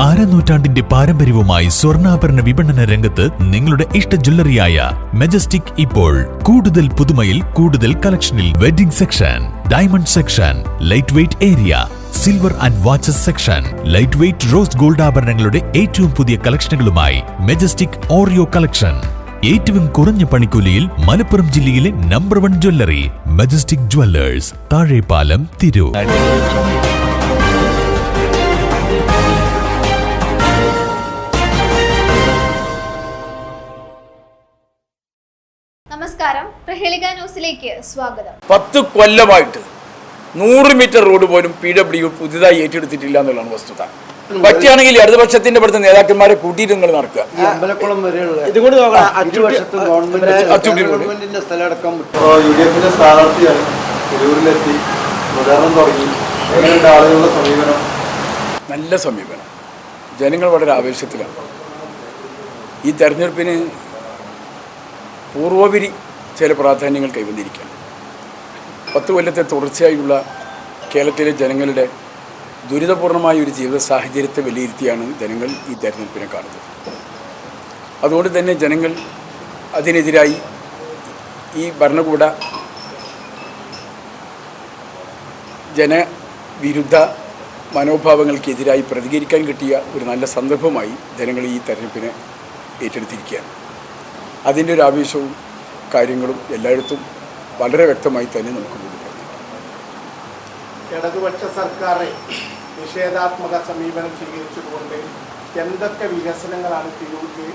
അരനൂറ്റാണ്ടിന്റെ പാരമ്പര്യവുമായി സ്വർണ്ണാഭരണ വിപണന രംഗത്ത് നിങ്ങളുടെ ഇഷ്ട ജ്വല്ലറിയായ മെജസ്റ്റിക് ഇപ്പോൾ കൂടുതൽ പുതുമയിൽ കൂടുതൽ കളക്ഷനിൽ wedding section, diamond section, light weight area, silver and watches section, light weight rose gold ആഭരണങ്ങളുടെ ഏറ്റവും പുതിയ കളക്ഷനുകളുമായി മെജസ്റ്റിക് ഓറിയോ കളക്ഷൻ. ഏറ്റവും കുറഞ്ഞ പണിക്കൂലിയിൽ മലപ്പുറം ജില്ലയിലെ number 1 jewellery majestic Jewellers, Thazhepalam, Tirur. നമസ്കാരം, പ്രഹേളിക ന്യൂസിലേക്ക് സ്വാഗതം. 10 കൊല്ലമായിട്ട് 100 മീറ്റർ റോഡ് പോലും PW പുതുതായി ഏറ്റെടുത്തിട്ടില്ല എന്നുള്ളതാണ് വസ്തുത. പറ്റുകയാണെങ്കിൽ ഇടതുപക്ഷത്തിന്റെ അടുത്ത നേതാക്കന്മാരെ കൂട്ടിയിട്ട് നിങ്ങൾ നടക്കുക. നല്ല സമീപനം. ജനങ്ങൾ വളരെ ആവേശത്തിലാണ്. ഈ തെരഞ്ഞെടുപ്പിന് പൂർവോപരി ചില പ്രാധാന്യങ്ങൾ കൈവന്നിരിക്കുകയാണ്. 10 കൊല്ലത്തെ തുടർച്ചയായുള്ള കേരളത്തിലെ ജനങ്ങളുടെ ദുരിതപൂർണമായ ഒരു ജീവിത സാഹചര്യത്തെ വിലയിരുത്തിയാണ് ജനങ്ങൾ ഈ തെരഞ്ഞെടുപ്പിനെ കാണുന്നത്. അതുകൊണ്ട് തന്നെ ജനങ്ങൾ അതിനെതിരായി ഈ ഭരണകൂട ജനവിരുദ്ധ മനോഭാവങ്ങൾക്കെതിരായി പ്രതികരിക്കാൻ കിട്ടിയ ഒരു നല്ല സന്ദർഭമായി ജനങ്ങൾ ഈ തെരഞ്ഞെടുപ്പിനെ ഏറ്റെടുത്തിരിക്കുകയാണ്. അതിൻ്റെ ഒരു ആവേശവും കാര്യങ്ങളും എല്ലായിടത്തും വളരെ വ്യക്തമായി തന്നെ നമുക്ക് ബോധ്യപ്പെടുന്നു. ഇടതുപക്ഷ സർക്കാർ നിഷേധാത്മക സമീപനം സ്വീകരിച്ചുകൊണ്ട് എന്തൊക്കെ വികസനങ്ങളാണ് തിരൂരിൽ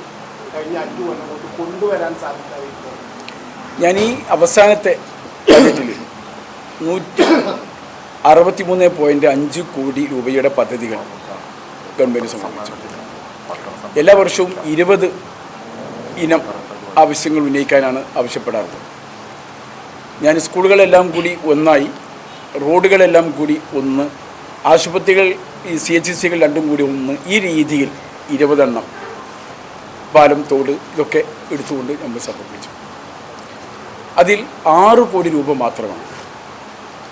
കഴിഞ്ഞ 5 കൊല്ലം കൊണ്ട് കൊണ്ടുവരാൻ സാധിക്കാതിരിക്കുന്നത്? ഞാൻ ഈ അവസാനത്തെ ബജറ്റിൽ 163.5 കോടി രൂപയുടെ പദ്ധതികൾ ഗവൺമെൻറ് സമർപ്പിച്ചു. എല്ലാ വർഷവും 20 ഇനം ആവശ്യങ്ങൾ ഉന്നയിക്കാനാണ് ആവശ്യപ്പെടാറുള്ളത്. ഞാൻ സ്കൂളുകളെല്ലാം കൂടി ഒന്നായി, റോഡുകളെല്ലാം കൂടി ഒന്ന്, ആശുപത്രികൾ ഈ CHCകൾ രണ്ടും കൂടി ഒന്ന്, ഈ രീതിയിൽ 20 എണ്ണം പാലം, തോട് ഇതൊക്കെ എടുത്തുകൊണ്ട് നമ്മൾ സമർപ്പിച്ചു. അതിൽ 6 കോടി രൂപ മാത്രമാണ്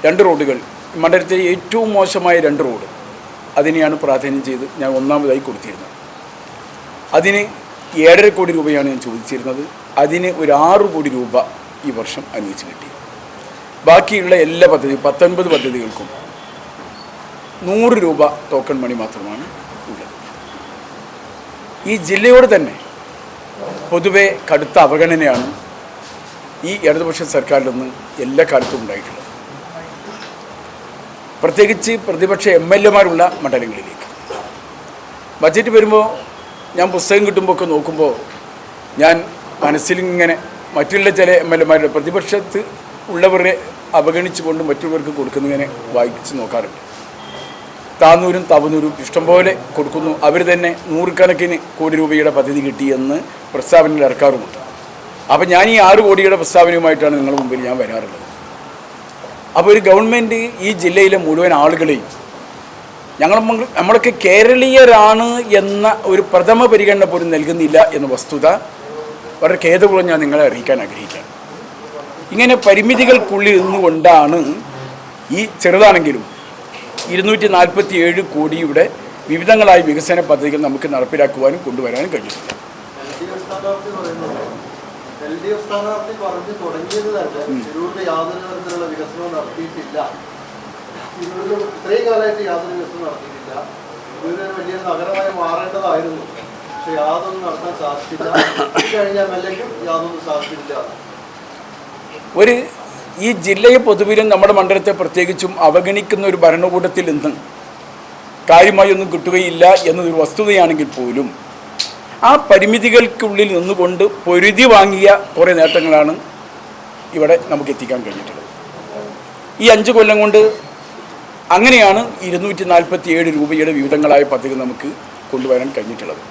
2 റോഡുകൾ, മണ്ഡലത്തിലെ ഏറ്റവും മോശമായ 2 റോഡ്, അതിനെയാണ് പ്രാധാന്യം ചെയ്ത് ഞാൻ ഒന്നാമതായി കൊടുത്തിരുന്നത്. അതിന് 7.5 കോടി രൂപയാണ് ഞാൻ ചോദിച്ചിരുന്നത്. അതിന് ഒരു 6 കോടി രൂപ ഈ വർഷം അനുവദിച്ച് കിട്ടി. ബാക്കിയുള്ള എല്ലാ 19 പദ്ധതികൾക്കും 100 രൂപ ടോക്കൺ മണി മാത്രമാണ് ഉള്ളത്. ഈ ജില്ലയോട് തന്നെ പൊതുവെ കടുത്ത അവഗണനയാണ് ഈ ഇടതുപക്ഷ സർക്കാരിൽ നിന്ന് എല്ലാ കാലത്തും ഉണ്ടായിട്ടുള്ളത്. പ്രത്യേകിച്ച് പ്രതിപക്ഷ MLAമാരുള്ള മണ്ഡലങ്ങളിലേക്ക് ബഡ്ജറ്റ് വരുമ്പോൾ ഞാൻ പുസ്തകം കിട്ടുമ്പോൾ ഒക്കെ നോക്കുമ്പോൾ ഞാൻ മനസ്സിലിങ്ങനെ മറ്റുള്ള ചില MLAമാരുടെ പ്രതിപക്ഷത്ത് ഉള്ളവരെ അവഗണിച്ചുകൊണ്ട് മറ്റുള്ളവർക്ക് കൊടുക്കുന്നതിനെ വായിച്ച് നോക്കാറുണ്ട്. താന്നൂരും തവനൂരും ഇഷ്ടംപോലെ കൊടുക്കുന്നു, അവർ തന്നെ 100 കണക്കിന് കോടി രൂപയുടെ പദ്ധതി കിട്ടിയെന്ന് പ്രസ്താവനയിൽ ഇറക്കാറുമുണ്ട്. അപ്പോൾ ഞാൻ ഈ 6 കോടിയുടെ പ്രസ്താവനയുമായിട്ടാണ് നിങ്ങളുടെ മുമ്പിൽ ഞാൻ വരാറുള്ളത്. അപ്പോൾ ഒരു ഗവൺമെൻറ് ഈ ജില്ലയിലെ മുഴുവൻ ആളുകളെയും നമ്മളൊക്കെ കേരളീയരാണ് എന്ന ഒരു പ്രഥമ പരിഗണന പോലും നൽകുന്നില്ല എന്ന വസ്തുത വളരെ ഖേദപൂർവ്വം ഞാൻ നിങ്ങളെ അറിയിക്കാൻ ആഗ്രഹിക്കുകയാണ്. ഇങ്ങനെ പരിമിതികൾക്കുള്ളിൽ നിന്നുകൊണ്ടാണ് ഈ ചെറുതാണെങ്കിലും 247 കോടിയുടെ വിവിധങ്ങളായ വികസന പദ്ധതികൾ നമുക്ക് നടപ്പിലാക്കുവാനും കൊണ്ടുവരാനും കഴിഞ്ഞിട്ടുണ്ട്. ഇത്രയും കാലമായിട്ട് യാതൊരു വികസനം നടത്തിയിട്ടില്ല. ഇതൊരു വലിയ നഗരമായി മാറേണ്ടതായിരുന്നു, പക്ഷെ യാതൊന്നും നടത്താൻ സാധിച്ചില്ല. കഴിഞ്ഞാൽ അല്ലെങ്കിൽ യാതൊന്നും സാധിച്ചില്ല. ഈ ജില്ലയെ പൊതുവിലും നമ്മുടെ മണ്ഡലത്തെ പ്രത്യേകിച്ചും അവഗണിക്കുന്ന ഒരു ഭരണകൂടത്തിൽ നിന്ന് കാര്യമായി ഒന്നും കിട്ടുകയില്ല എന്നതൊരു വസ്തുതയാണെങ്കിൽ പോലും ആ പരിമിതികൾക്കുള്ളിൽ നിന്നുകൊണ്ട് പൊരുതി വാങ്ങിയ കുറേ നേട്ടങ്ങളാണ് ഇവിടെ നമുക്ക് എത്തിക്കാൻ കഴിഞ്ഞിട്ടുള്ളത്. ഈ 5 കൊല്ലം കൊണ്ട് അങ്ങനെയാണ് 247 രൂപയുടെ വിവിധങ്ങളായ പദ്ധതികൾ നമുക്ക് കൊണ്ടുവരാൻ കഴിഞ്ഞിട്ടുള്ളത്.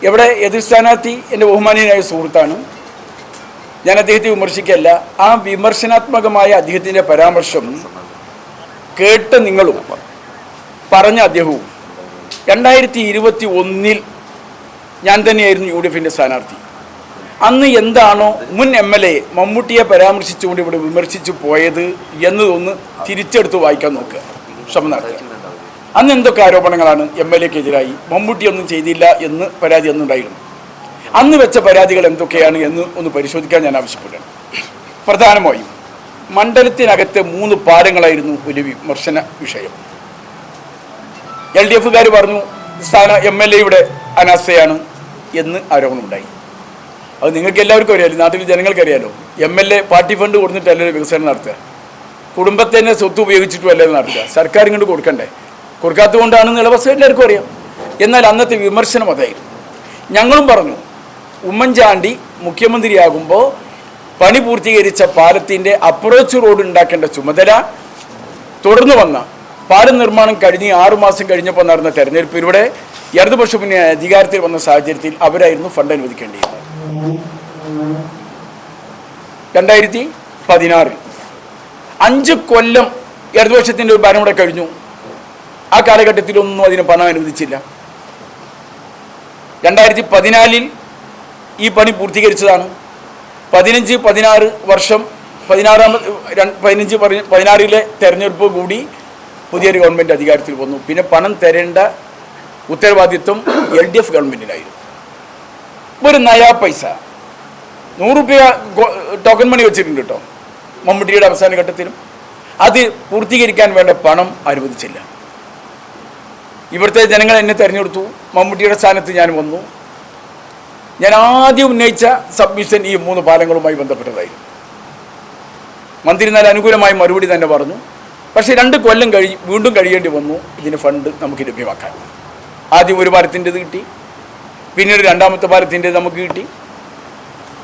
ഇവിടെ എതിർ സ്ഥാനാർത്ഥി എൻ്റെ ബഹുമാനീയനായ സുഹൃത്താണ്, ഞാൻ അദ്ദേഹത്തെ വിമർശിക്കല്ല. ആ വിമർശനാത്മകമായ അദ്ദേഹത്തിൻ്റെ പരാമർശം കേട്ട് നിങ്ങളും പറഞ്ഞ അദ്ദേഹവും 2021 ഞാൻ തന്നെയായിരുന്നു UDFൻ്റെ സ്ഥാനാർത്ഥി. അന്ന് എന്താണോ മുൻ MLA മമ്മൂട്ടിയെ പരാമർശിച്ചുകൊണ്ട് ഇവിടെ വിമർശിച്ചു പോയത് എന്നതൊന്ന് തിരിച്ചെടുത്ത് വായിക്കാൻ നോക്കുക, ശ്രമം നടത്തുക. അന്ന് എന്തൊക്കെ ആരോപണങ്ങളാണ് MLA-ക്കെതിരായി? മമ്മൂട്ടി ഒന്നും ചെയ്തില്ല എന്ന് പരാതി അന്നുണ്ടായിരുന്നു. അന്ന് വെച്ച പരാതികൾ എന്തൊക്കെയാണ് എന്ന് ഒന്ന് പരിശോധിക്കാൻ ഞാൻ ആവശ്യപ്പെടുകയാണ്. പ്രധാനമായും മണ്ഡലത്തിനകത്തെ 3 പാലങ്ങളായിരുന്നു ഒരു വിമർശന വിഷയം. LDF-കാർ പറഞ്ഞു MLA-യുടെ അനാസ്ഥയാണ് എന്ന് ആരോപണമുണ്ടായി. അത് നിങ്ങൾക്ക് എല്ലാവർക്കും അറിയാമല്ലോ, നാട്ടിലെ ജനങ്ങൾക്കറിയാലോ. MLA പാർട്ടി ഫണ്ട് കൊടുത്തിട്ടല്ലല്ലോ വികസനം നടത്തുക, കുടുംബത്തെ തന്നെ സ്വത്ത് ഉപയോഗിച്ചിട്ടുമല്ലേ നടത്തുക. സർക്കാർ ഇങ്ങോട്ട് കൊടുക്കണ്ടേ? കൊടുക്കാത്തതുകൊണ്ടാണെന്നുള്ള അവസ്ഥ എല്ലാവർക്കും അറിയാം. എന്നാൽ അന്നത്തെ വിമർശനം അതായിരുന്നു. ഞങ്ങളും പറഞ്ഞു, ഉമ്മൻചാണ്ടി മുഖ്യമന്ത്രിയാകുമ്പോൾ പണി പൂർത്തീകരിച്ച പാലത്തിൻ്റെ അപ്രോച്ച് റോഡ് ഉണ്ടാക്കേണ്ട ചുമതല തുടർന്ന് വന്ന പാലം നിർമ്മാണം കഴിഞ്ഞ് 6 മാസം കഴിഞ്ഞപ്പോൾ നടന്ന തെരഞ്ഞെടുപ്പിലൂടെ ഇടതുപക്ഷ മുന്നണി അധികാരത്തിൽ വന്ന സാഹചര്യത്തിൽ അവരായിരുന്നു ഫണ്ട് അനുവദിക്കേണ്ടിയിരുന്നത്. 2016 5 കൊല്ലം ഇടതുപക്ഷത്തിൻ്റെ ഒരു ഭരണം കൂടെ കഴിഞ്ഞു. ആ കാലഘട്ടത്തിലൊന്നും അതിന് പണം അനുവദിച്ചില്ല. 2014 ഈ പണി പൂർത്തീകരിച്ചതാണ്. 15-16 വർഷം 16-16 തെരഞ്ഞെടുപ്പ് കൂടി പുതിയൊരു ഗവൺമെൻറ് അധികാരത്തിൽ വന്നു. പിന്നെ പണം തരേണ്ട ഉത്തരവാദിത്വം LDF ഗവൺമെൻറ്റിനായിരുന്നു. ഒരു നയാ പൈസ 100 രൂപ ടോക്കൺ മണി വെച്ചിട്ടുണ്ട് കേട്ടോ മമ്മൂട്ടിയുടെ അവസാന ഘട്ടത്തിലും. അത് പൂർത്തീകരിക്കാൻ വേണ്ട പണം അനുവദിച്ചില്ല. ഇവിടുത്തെ ജനങ്ങൾ എന്നെ തിരഞ്ഞെടുത്തു, മമ്മൂട്ടിയുടെ സ്ഥാനത്ത് ഞാൻ വന്നു. ഞാൻ ആദ്യം ഉന്നയിച്ച സബ്മിഷൻ ഈ 3 പാലങ്ങളുമായി ബന്ധപ്പെട്ടതായിരുന്നു. മന്ത്രി നല്ല അനുകൂലമായി മറുപടി തന്നെ പറഞ്ഞു. പക്ഷേ 2 കൊല്ലം വീണ്ടും കഴിയേണ്ടി വന്നു ഇതിന് ഫണ്ട് നമുക്ക് ലഭ്യമാക്കാൻ. ആദ്യം ഒരു പാലത്തിൻ്റെത് കിട്ടി, പിന്നീട് 2ാമത്തെ പാലത്തിൻ്റെത് നമുക്ക് കിട്ടി,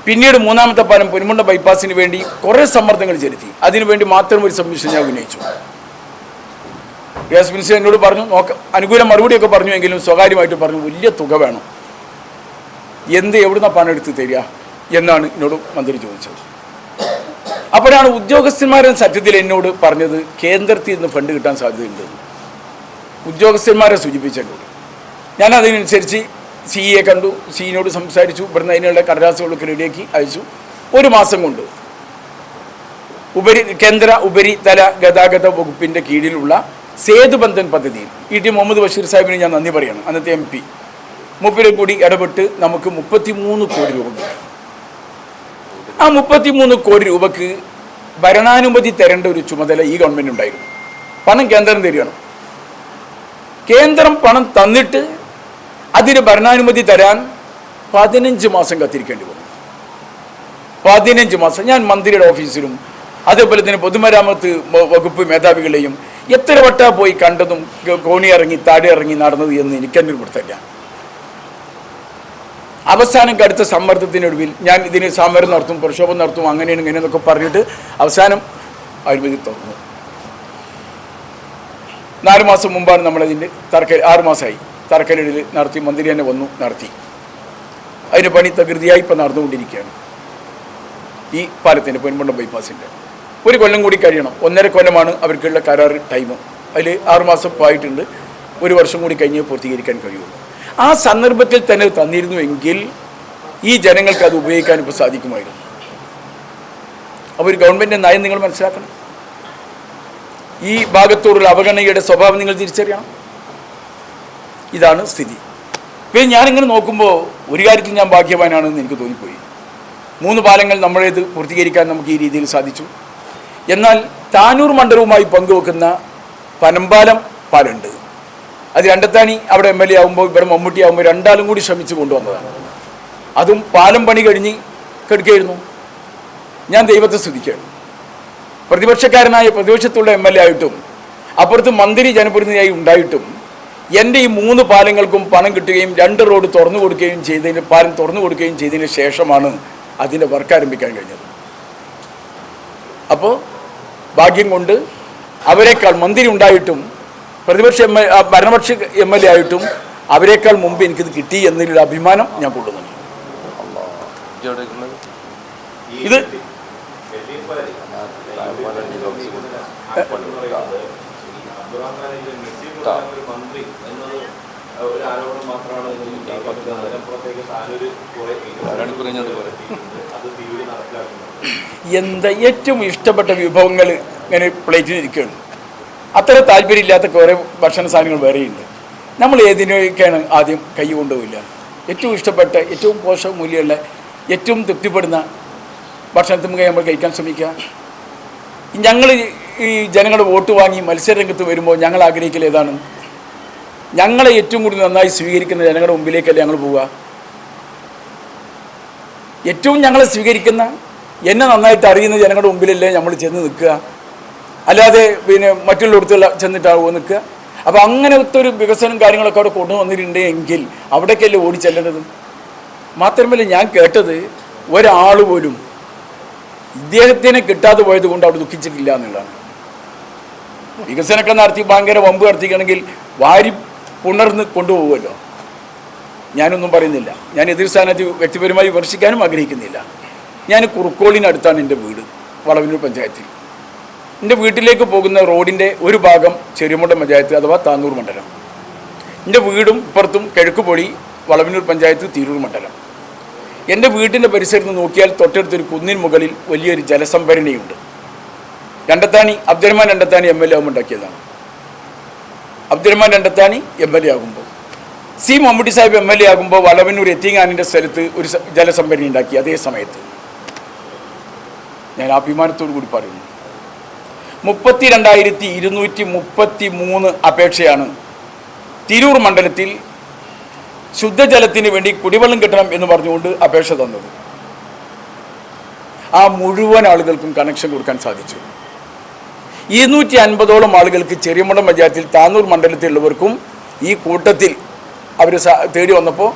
പിന്നീട് 3ാമത്തെ പാലം പൊന്മുണ്ട ബൈപ്പാസിന് വേണ്ടി കുറേ സമ്മർദ്ദങ്ങൾ ചെലുത്തി. അതിനുവേണ്ടി മാത്രം ഒരു സബ്മിഷൻ ഞാൻ ഉന്നയിച്ചു. ഗ്യാസ് മിനിസ്റ്റർ എന്നോട് പറഞ്ഞു, അനുകൂല മറുപടിയൊക്കെ പറഞ്ഞു, എങ്കിലും സ്വകാര്യമായിട്ട് പറഞ്ഞു വലിയ തുക വേണം, എവിടുന്ന പണം എടുത്ത് തരിക എന്നാണ് എന്നോട് മന്ത്രി ചോദിച്ചത്. അപ്പോഴാണ് ഉദ്യോഗസ്ഥന്മാരെ സത്യത്തിൽ എന്നോട് പറഞ്ഞത് കേന്ദ്രത്തിൽ നിന്ന് ഫണ്ട് കിട്ടാൻ സാധ്യതയുണ്ട്. ഉദ്യോഗസ്ഥന്മാരെ സൂചിപ്പിച്ചെന്നോട്. ഞാൻ അതിനനുസരിച്ച് CE കണ്ടു, CEനോട് സംസാരിച്ചു. ഇവിടുന്ന് അതിനുള്ള കടലാസുകളൊക്കെ റെഡിയാക്കി അയച്ചു. 1 മാസം കൊണ്ട് കേന്ദ്ര ഉപരിതല ഗതാഗത വകുപ്പിൻ്റെ കീഴിലുള്ള സേതുബന്ധൻ പദ്ധതിയിൽ ET മുഹമ്മദ് ബഷീർ സാഹിബിന് ഞാൻ നന്ദി പറയണം. അന്നത്തെ MP മൂപ്പരും കൂടി ഇടപെട്ട് നമുക്ക് 33 കോടി രൂപ കിട്ടി. ആ 33 കോടി രൂപക്ക് ഭരണാനുമതി തരേണ്ട ഒരു ചുമതല ഈ ഗവൺമെൻറ് ഉണ്ടായിരുന്നു. പണം കേന്ദ്രം തരികയാണ്. കേന്ദ്രം പണം തന്നിട്ട് അതിന് ഭരണാനുമതി തരാൻ 15 മാസം കാത്തിരിക്കേണ്ടി വന്നു. 15 മാസം. ഞാൻ മന്ത്രിയുടെ ഓഫീസിലും അതേപോലെ തന്നെ പൊതുമരാമത്ത് വകുപ്പ് മേധാവികളെയും എത്ര വട്ട പോയി കണ്ടതും കോണി ഇറങ്ങി താഴെ ഇറങ്ങി നടന്നത് എന്ന് എനിക്കെന്നെ കൊടുത്തില്ല. അവസാനം കടുത്ത സമ്മർദ്ദത്തിനൊടുവിൽ ഞാൻ ഇതിന് സമരം നടത്തും, പ്രക്ഷോഭം നടത്തും, അങ്ങനെയാണ് ഇങ്ങനെയെന്നൊക്കെ പറഞ്ഞിട്ട് അവസാനം അനുമതി തുറന്നു. 4 മാസം മുമ്പാണ് നമ്മളതിൻ്റെ 6 മാസമായി തറക്കല്ലിടൽ നടത്തി. മന്ത്രി തന്നെ വന്നു നടത്തി. അതിന് പണി തകൃതിയായി ഇപ്പം നടന്നുകൊണ്ടിരിക്കുകയാണ്. ഈ പാലത്തിൻ്റെ പൊന്മുണ്ട ബൈപ്പാസിൻ്റെ 1 കൊല്ലം കൂടി കഴിയണം. 1.5 കൊല്ലമാണ് അവർക്കുള്ള കരാർ ടൈം. അതിൽ 6 മാസം ആയിട്ടുണ്ട്. 1 വർഷം കൂടി കഴിഞ്ഞ് പൂർത്തീകരിക്കാൻ കഴിയുള്ളൂ. ആ സന്ദർഭത്തിൽ തന്നെ തന്നിരുന്നുവെങ്കിൽ ഈ ജനങ്ങൾക്ക് അത് ഉപയോഗിക്കാൻ ഇപ്പോൾ സാധിക്കുമായിരുന്നു. അപ്പോൾ ഒരു ഗവൺമെൻറ് നയം നിങ്ങൾ മനസ്സിലാക്കണം. ഈ ഭാഗത്തോടുള്ള അവഗണനയുടെ സ്വഭാവം നിങ്ങൾ തിരിച്ചറിയണം. ഇതാണ് സ്ഥിതി. പിന്നെ ഞാനിങ്ങനെ നോക്കുമ്പോൾ ഒരു കാര്യത്തിൽ ഞാൻ ഭാഗ്യവാനാണെന്ന് എനിക്ക് തോന്നിപ്പോയി. 3 പാലങ്ങൾ നമ്മളേത് പൂർത്തീകരിക്കാൻ നമുക്ക് ഈ രീതിയിൽ സാധിച്ചു. എന്നാൽ താനൂർ മണ്ഡലവുമായി പങ്കുവെക്കുന്ന പനമ്പാലം പാലുണ്ട്. അത് രണ്ടത്താണി അവിടെ MLA ആകുമ്പോൾ ഇവിടെ മമ്മൂട്ടി ആകുമ്പോൾ രണ്ടാളും കൂടി ശ്രമിച്ചു കൊണ്ടുവന്നതാണ്. അതും പാലം പണി കഴിഞ്ഞ് കിടക്കുകയായിരുന്നു. ഞാൻ ദൈവത്തെ സ്തുതിക്കുകയാണ്. പ്രതിപക്ഷത്തുള്ള MLA ആയിട്ടും അപ്പുറത്ത് മന്ത്രി ജനപ്രതിനിധിയായി ഉണ്ടായിട്ടും എൻ്റെ ഈ 3 പാലങ്ങൾക്കും പണം കിട്ടുകയും 2 റോഡ് തുറന്നു കൊടുക്കുകയും പാലം തുറന്നു കൊടുക്കുകയും ചെയ്തതിന് ശേഷമാണ് അതിൻ്റെ വർക്ക് ആരംഭിക്കാൻ കഴിഞ്ഞത്. അപ്പോൾ ഭാഗ്യം കൊണ്ട് അവരെക്കാൾ മന്ത്രി ഉണ്ടായിട്ടും ഭരണപക്ഷ MLA ആയിട്ടും അവരെക്കാൾ മുമ്പ് എനിക്കിത് കിട്ടി എന്നതിലൊരു അഭിമാനം ഞാൻ കൊള്ളുന്നുണ്ട്. ഇത് എന്താ ഏറ്റവും ഇഷ്ടപ്പെട്ട വിഭവങ്ങൾ ഇങ്ങനെ പ്ലേറ്റിൽ ഇരിക്കുകയാണ്. അത്ര താല്പര്യമില്ലാത്ത കുറേ ഭക്ഷണ സാധനങ്ങൾ വേറെയുണ്ട്. നമ്മൾ ഏതിനൊക്കെയാണ് ആദ്യം കൈ കൊണ്ടുപോയില്ല? ഏറ്റവും ഇഷ്ടപ്പെട്ട, ഏറ്റവും പോഷക മൂല്യമുള്ള, ഏറ്റവും തൃപ്തിപ്പെടുന്ന ഭക്ഷണത്തിന് നമ്മൾ കഴിക്കാൻ ശ്രമിക്കുക. ഞങ്ങൾ ഈ ജനങ്ങളുടെ വോട്ട് വാങ്ങി മത്സരരംഗത്ത് വരുമ്പോൾ ഞങ്ങൾ ആഗ്രഹിക്കൽ ഏതാണ്? ഞങ്ങളെ ഏറ്റവും കൂടുതൽ നന്നായി സ്വീകരിക്കുന്ന ജനങ്ങളുടെ മുമ്പിലേക്കല്ലേ ഞങ്ങൾ പോവുക? ഏറ്റവും ഞങ്ങളെ സ്വീകരിക്കുന്ന, എന്നെ നന്നായിട്ട് അറിയുന്ന ജനങ്ങളുടെ മുമ്പിലല്ലേ നമ്മൾ ചെന്ന് നിൽക്കുക, അല്ലാതെ പിന്നെ മറ്റുള്ളിടത്തുള്ള ചെന്നിട്ടാവുമോ നിൽക്കുക? അപ്പോൾ അങ്ങനത്തെ ഒരു വികസനം കാര്യങ്ങളൊക്കെ അവിടെ കൊണ്ടുവന്നിട്ടുണ്ട് എങ്കിൽ അവിടേക്കല്ലേ ഓടിച്ചെല്ലേണ്ടത്? മാത്രമല്ല, ഞാൻ കേട്ടത് ഒരാൾ പോലും ഇദ്ദേഹത്തിനെ കിട്ടാതെ പോയത് കൊണ്ട് അവിടെ ദുഃഖിച്ചിട്ടില്ല എന്നുള്ളതാണ്. വികസനമൊക്കെ നടത്തി ഭയങ്കര വമ്പ് നടത്തിക്കണമെങ്കിൽ വാരി പുണർന്ന് കൊണ്ടുപോകുമല്ലോ. ഞാനൊന്നും പറയുന്നില്ല. ഞാൻ എതിർ സ്ഥാനത്ത് വ്യക്തിപരമായി വിമർശിക്കാനും ആഗ്രഹിക്കുന്നില്ല. ഞാൻ കുറുക്കോളിനടുത്താണ് എൻ്റെ വീട്, വളവന്നൂർ പഞ്ചായത്തിൽ. എൻ്റെ വീട്ടിലേക്ക് പോകുന്ന റോഡിൻ്റെ ഒരു ഭാഗം ചെറിയമുണ്ട പഞ്ചായത്ത് അഥവാ താന്നൂർ മണ്ഡലം. എൻ്റെ വീടും ഇപ്പുറത്തും കിഴക്കുപൊടി വളവന്നൂർ പഞ്ചായത്ത് തിരൂർ മണ്ഡലം. എൻ്റെ വീട്ടിൻ്റെ പരിസരത്ത് നോക്കിയാൽ തൊട്ടടുത്തൊരു കുന്നിന് മുകളിൽ വലിയൊരു ജലസംഭരണിയുണ്ട്. രണ്ടത്താണി അബ്ദുറഹ്മാൻ രണ്ടത്താണി MLA ആകുമ്പോൾ ഉണ്ടാക്കിയതാണ്. അബ്ദുറഹ്മാൻ രണ്ടത്താണി MLA ആകുമ്പോൾ, സി മമ്മൂട്ടി സാഹിബ് MLA ആകുമ്പോൾ വളവന്നൂർ എത്തിങ്ങാനിൻ്റെ സ്ഥലത്ത് ഒരു ജലസംഭരണി ഉണ്ടാക്കി. അതേ സമയത്ത് ഞാൻ അഭിമാനത്തോടു കൂടി പറയുന്നു, 32,233 അപേക്ഷയാണ് തിരൂർ മണ്ഡലത്തിൽ ശുദ്ധജലത്തിന് വേണ്ടി കുടിവെള്ളം കിട്ടണം എന്ന് പറഞ്ഞുകൊണ്ട് അപേക്ഷ തന്നത്. ആ മുഴുവൻ ആളുകൾക്കും കണക്ഷൻ കൊടുക്കാൻ സാധിച്ചു. 250ഓളം ആളുകൾക്ക് ചെറിയമുണ്ടം പഞ്ചായത്തിൽ താന്നൂർ മണ്ഡലത്തിലുള്ളവർക്കും ഈ കൂട്ടത്തിൽ അവർ തേടി വന്നപ്പോൾ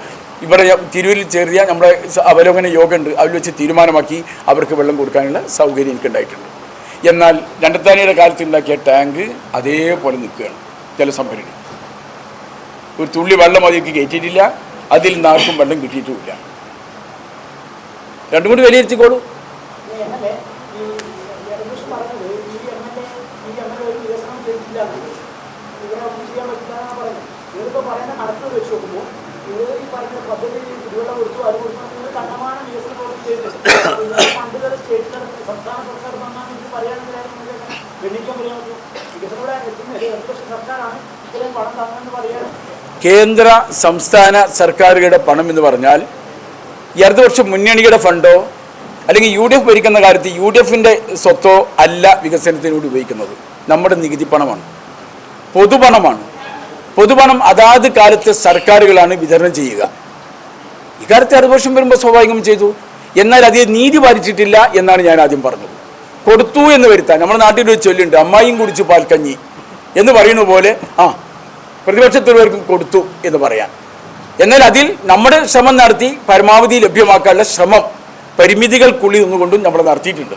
ഇവിടെ തിരൂരിൽ ചേർന്ന നമ്മുടെ അവലോകന യോഗം ഉണ്ട്, അതിൽ വെച്ച് തീരുമാനമാക്കി അവർക്ക് വെള്ളം കൊടുക്കാനുള്ള സൗകര്യം എനിക്കുണ്ടായിട്ടുണ്ട്. എന്നാൽ രണ്ടത്താനിയുടെ കാലത്ത് ഉണ്ടാക്കിയ ടാങ്ക് അതേപോലെ നിൽക്കുകയാണ്. ജലസംഭരണി ഒരു തുള്ളി വെള്ളം അതിലേക്ക് കയറ്റിയിട്ടില്ല, അതിൽ നിന്ന് ആർക്കും വെള്ളം കിട്ടിയിട്ടുമില്ല. രണ്ടും കൂടി വിലയിരുത്തിക്കോളൂ. കേന്ദ്ര സംസ്ഥാന സർക്കാരുകളുടെ പണം എന്ന് പറഞ്ഞാൽ ഈ അടുത്ത വർഷം മുന്നണിയുടെ ഫണ്ടോ അല്ലെങ്കിൽ UDF ഭരിക്കുന്ന കാലത്ത് UDFൻ്റെ സ്വത്തോ അല്ല വികസനത്തിനോട് ഉപയോഗിക്കുന്നത്. നമ്മുടെ നികുതി പണമാണ്, പൊതുപണമാണ്. പൊതുപണം അതാത് കാലത്ത് സർക്കാരുകളാണ് വിതരണം ചെയ്യുക. ഇക്കാലത്ത് 60 വർഷം വരുമ്പോൾ സ്വാഭാവികം ചെയ്തു. എന്നാൽ അത് നീതി പാലിച്ചിട്ടില്ല എന്നാണ് ഞാൻ ആദ്യം പറഞ്ഞത്. കൊടുത്തു എന്ന് വരുത്താൻ നമ്മുടെ നാട്ടിൽ ഒരു ചൊല്ലുണ്ട്, അമ്മായിയും കുടിച്ചു പാൽക്കഞ്ഞി എന്ന് പറയുന്ന പോലെ പ്രതിപക്ഷത്തുള്ളവർക്കും കൊടുത്തു എന്ന് പറയാൻ. എന്നാൽ അതിൽ നമ്മുടെ ശ്രമം നടത്തി പരമാവധി ലഭ്യമാക്കാനുള്ള ശ്രമം പരിമിതികൾക്കുള്ളിൽ നിന്നുകൊണ്ടും നമ്മൾ നടത്തിയിട്ടുണ്ട്.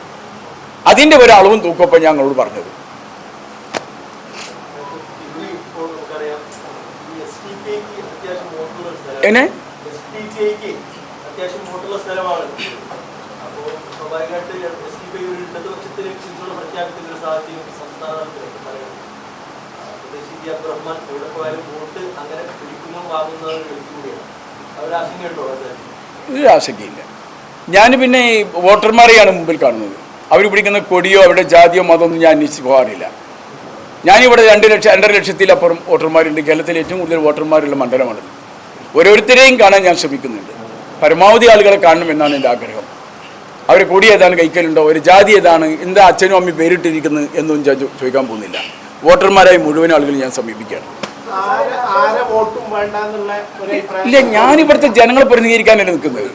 അതിൻ്റെ ഒരളവും തൂക്കപ്പം ഞങ്ങളോട് പറഞ്ഞത്. എങ്ങനെ ഒരു ആശങ്കയില്ല. ഞാൻ പിന്നെ ഈ വോട്ടർമാരെയാണ് മുമ്പിൽ കാണുന്നത്. അവർ പിടിക്കുന്ന കൊടിയോ അവരുടെ ജാതിയോ മതമൊന്നും ഞാൻ അന്വേഷിച്ച് പോകാറില്ല. ഞാനിവിടെ 2 ലക്ഷത്തിലപ്പുറം വോട്ടർമാരുണ്ട്. കേരളത്തിലെ ഏറ്റവും കൂടുതൽ വോട്ടർമാരുള്ള മണ്ഡലമാണിത്. ഓരോരുത്തരെയും കാണാൻ ഞാൻ ശ്രമിക്കുന്നുണ്ട്. പരമാവധി ആളുകളെ കാണണം എന്നാണ് എൻ്റെ ആഗ്രഹം. അവരെ കൊടി ഏതാണ്, കൈക്കലുണ്ടോ, ഒരു ജാതി ഏതാണ്, എന്താ അച്ഛനും അമ്മയും പേരിട്ടിരിക്കുന്നത് എന്നൊന്നും ഞാൻ ചോദിക്കാൻ പോകുന്നില്ല. വോട്ടർമാരായി മുഴുവൻ ആളുകൾ ഞാൻ സമീപിക്കുകയാണ്. ഇല്ല, ഞാനിവിടുത്തെ ജനങ്ങളെ പ്രതിനിധീകരിക്കാനല്ലേ നിൽക്കുന്നത്.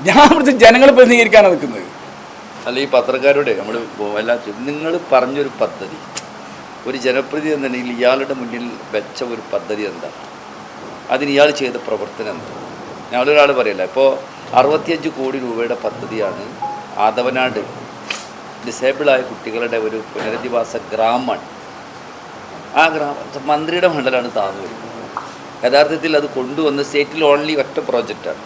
ഞാൻ ഇവിടുത്തെ ജനങ്ങളെ പ്രതിനിധീകരിക്കാനാണ് നിൽക്കുന്നത്. അല്ല, ഈ പത്രക്കാരോടെ നമ്മൾ നിങ്ങൾ പറഞ്ഞൊരു പദ്ധതി, ഒരു ജനപ്രതിനിധി എന്ന നിലയിൽ ഇയാളുടെ മുന്നിൽ വെച്ച ഒരു പദ്ധതി എന്താണ്, അതിന് ഇയാൾ ചെയ്ത പ്രവർത്തനം എന്താണ്? ഞങ്ങളൊരാൾ പറയില്ല, ഇപ്പോൾ 65 കോടി രൂപയുടെ പദ്ധതിയാണ് ആദവനാട് ഡിസേബിളായ കുട്ടികളുടെ ഒരു പുനരധിവാസ ഗ്രാമമാണ്. ആ മന്ത്രിയുടെ മണ്ഡലമാണ് താന്നൂർ. യഥാർത്ഥത്തിൽ അത് കൊണ്ടുവന്ന് സ്റ്റേറ്റിൽ ഓൺലി ഒറ്റ പ്രോജക്റ്റാണ്,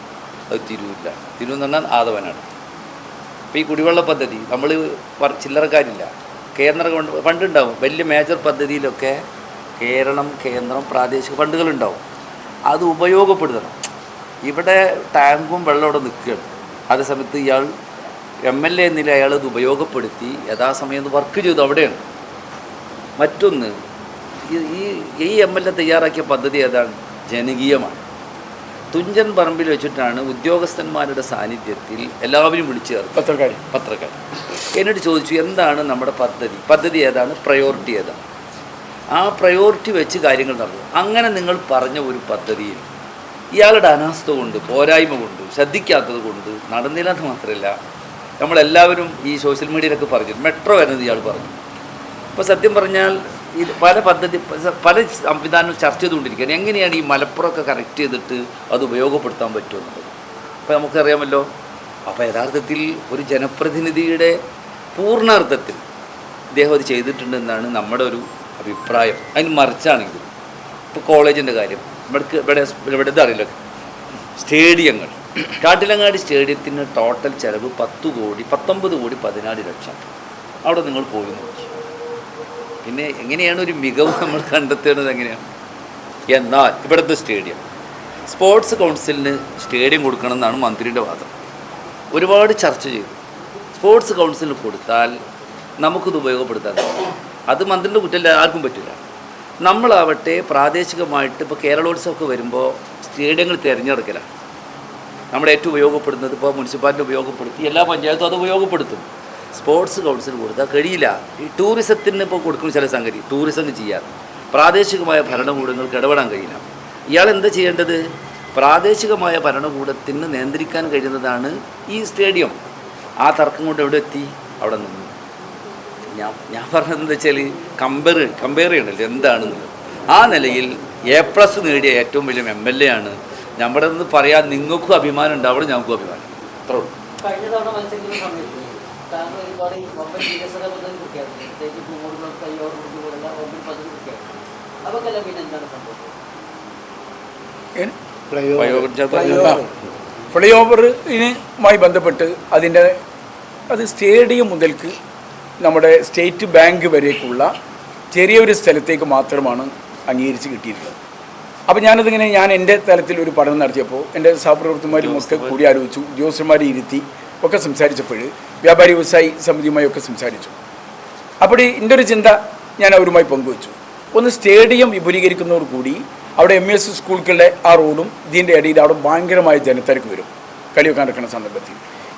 അത് തിരൂരില്ല. തിരൂർ എന്ന് പറഞ്ഞാൽ ആദവനാട്. അപ്പോൾ ഈ കുടിവെള്ള പദ്ധതി നമ്മൾ ചില്ലറക്കാരില്ല, കേന്ദ്ര ഫണ്ടുണ്ടാവും. വലിയ മേജർ പദ്ധതിയിലൊക്കെ കേന്ദ്രം പ്രാദേശിക ഫണ്ടുകളുണ്ടാവും. അത് ഉപയോഗപ്പെടുത്തണം. ഇവിടെ ടാങ്കും വെള്ളം ഇവിടെ നിൽക്കുകയാണ്. അതേസമയത്ത് ഇയാൾ MLA എന്നില്ല അയാളത് ഉപയോഗപ്പെടുത്തി യഥാസമയം വർക്ക് ചെയ്തു. അവിടെയാണ്. മറ്റൊന്ന്, ഈ MLA തയ്യാറാക്കിയ പദ്ധതി ഏതാണ്? ജനകീയമാണ്. തുഞ്ചൻ പറമ്പിൽ വെച്ചിട്ടാണ് ഉദ്യോഗസ്ഥന്മാരുടെ സാന്നിധ്യത്തിൽ എല്ലാവരും വിളിച്ചു ചേർത്ത് പത്രക്കാർ എന്നോട് ചോദിച്ചു, എന്താണ് നമ്മുടെ പദ്ധതി ഏതാണ്, പ്രയോറിറ്റി ഏതാണ്? ആ പ്രയോറിറ്റി വെച്ച് കാര്യങ്ങൾ നടന്നു. അങ്ങനെ നിങ്ങൾ പറഞ്ഞ ഒരു പദ്ധതിയിൽ ഇയാളുടെ അനാസ്ഥ കൊണ്ട്, പോരായ്മ കൊണ്ട്, ശ്രദ്ധിക്കാത്തത് കൊണ്ട് നടന്നില്ലെന്ന് മാത്രമല്ല, നമ്മളെല്ലാവരും ഈ സോഷ്യൽ മീഡിയയിലൊക്കെ പറഞ്ഞു മെട്രോ വരുന്നത് ഇയാൾ പറഞ്ഞു. അപ്പോൾ സത്യം പറഞ്ഞാൽ ഇത് പല സംവിധാനവും ചർച്ച ചെയ്തുകൊണ്ടിരിക്കുകയാണ്. എങ്ങനെയാണ് ഈ മലപ്പുറമൊക്കെ കറക്റ്റ് ചെയ്തിട്ട് അത് ഉപയോഗപ്പെടുത്താൻ പറ്റുമെന്നുള്ളത്. അപ്പോൾ നമുക്കറിയാമല്ലോ. അപ്പോൾ യഥാർത്ഥത്തിൽ ഒരു ജനപ്രതിനിധിയുടെ പൂർണ്ണാർത്ഥത്തിൽ ഇദ്ദേഹം അത് ചെയ്തിട്ടുണ്ടെന്നാണ് നമ്മുടെ ഒരു അഭിപ്രായം. അതിന് മറിച്ചാണെങ്കിൽ ഇപ്പോൾ കോളേജിൻ്റെ കാര്യം, ഇവിടെ ഇതറിയില്ല, സ്റ്റേഡിയങ്ങൾ, കാട്ടിലങ്ങാടി സ്റ്റേഡിയത്തിന് ടോട്ടൽ ചിലവ് 19 കോടി 14 ലക്ഷം. അവിടെ നിങ്ങൾ പോയി നോക്കി. പിന്നെ എങ്ങനെയാണ് ഒരു മികവ് നമ്മൾ കണ്ടെത്തേണ്ടത്? എങ്ങനെയാണ്? എന്നാൽ ഇവിടുത്തെ സ്റ്റേഡിയം, സ്പോർട്സ് കൗൺസിലിന് സ്റ്റേഡിയം കൊടുക്കണം എന്നാണ് മന്ത്രിയുടെ വാദം. ഒരുപാട് ചർച്ച ചെയ്തു. സ്പോർട്സ് കൗൺസിലിന് കൊടുത്താൽ നമുക്കിത് ഉപയോഗപ്പെടുത്താൻ പറ്റും. അത് മന്ത്രിയുടെ കുറ്റമല്ല, ആർക്കും പറ്റില്ല. നമ്മളാവട്ടെ പ്രാദേശികമായിട്ട് ഇപ്പോൾ കേരളോത്സവമൊക്കെ വരുമ്പോൾ സ്റ്റേഡിയങ്ങൾ തിരഞ്ഞെടുക്കലാണ്. നമ്മുടെ ഏറ്റവും ഉപയോഗപ്പെടുന്നത് ഇപ്പോൾ മുനിസിപ്പാലിറ്റി ഉപയോഗപ്പെടുത്തി, എല്ലാ പഞ്ചായത്തും അത് ഉപയോഗപ്പെടുത്തും. സ്പോർട്സ് കൗൺസിൽ കൊടുത്താൽ കഴിയില്ല. ഈ ടൂറിസത്തിന് ഇപ്പോൾ കൊടുക്കുന്ന ചില സംഗതി ടൂറിസം ചെയ്യാറ്, പ്രാദേശികമായ ഭരണകൂടങ്ങൾക്ക് ഇടപെടാൻ കഴിയില്ല. ഇയാൾ എന്താ ചെയ്യേണ്ടത്? പ്രാദേശികമായ ഭരണകൂടത്തിന് നിയന്ത്രിക്കാൻ കഴിയുന്നതാണ് ഈ സ്റ്റേഡിയം. ആ തർക്കം കൊണ്ട് എവിടെ എത്തി? അവിടെ നിന്നു. ഞാൻ പറഞ്ഞതെന്ന് വെച്ചാൽ കമ്പയർ ചെയ്യണല്ലോ എന്താണെന്നുള്ളത്. ആ നിലയിൽ A+ നേടിയ ഏറ്റവും വലിയ MLA ആണ്. നമ്മുടെ നിന്ന് പറയാൻ നിങ്ങൾക്കും അഭിമാനം ഉണ്ടാവണം, ഞങ്ങൾക്കും അഭിമാനം. അത്രേ ഉള്ളൂ. കഴിഞ്ഞ തവണ മത്സരിക്കുന്ന സമയത്ത് താങ്കൾ ഒരുപാട് വമ്പൻ വികസന പദ്ധതി പ്രഖ്യാപിച്ചു. പ്രത്യേകിച്ച് ഭൂമുടമകൾക്ക് കയ്യോട് പോലുള്ള വമ്പൻ പദ്ധതി പ്രഖ്യാപിച്ചു. അതൊക്കെല്ലാം പിന്നെ എന്താണ് സംഭവിച്ചത്? ഫ്ലൈ ഓവറിനുമായി ബന്ധപ്പെട്ട് അത് സ്റ്റേഡിയം മുതൽക്ക് നമ്മുടെ സ്റ്റേറ്റ് ബാങ്ക് വരേക്കുള്ള ചെറിയൊരു സ്ഥലത്തേക്ക് മാത്രമാണ് അംഗീകരിച്ച് കിട്ടിയിട്ടുള്ളത്. അപ്പോൾ ഞാൻ എൻ്റെ തലത്തിൽ ഒരു പഠനം നടത്തിയപ്പോൾ എൻ്റെ സഹപ്രവർത്തകന്മാരും ഒക്കെ കൂടി ആലോചിച്ചു, ഉദ്യോഗസ്ഥന്മാരെ ഇരുത്തി ഒക്കെ സംസാരിച്ചപ്പോൾ വ്യാപാരി വ്യവസായി സമിതിയുമായി ഒക്കെ സംസാരിച്ചു. അപ്പോൾ എൻ്റെ ഒരു ചിന്ത ഞാൻ അവരുമായി പങ്കുവച്ചു. ഒന്ന്, സ്റ്റേഡിയം വിപുലീകരിക്കുന്നതോടുകൂടി അവിടെ MES സ്കൂളുകളുടെ ആ റോഡും ഇതിൻ്റെ ഇടയിൽ അവിടെ ഭയങ്കരമായ ജനത്തിരക്ക് വരും കളിയൊക്കെ നടക്കുന്ന സന്ദർഭത്തിൽ.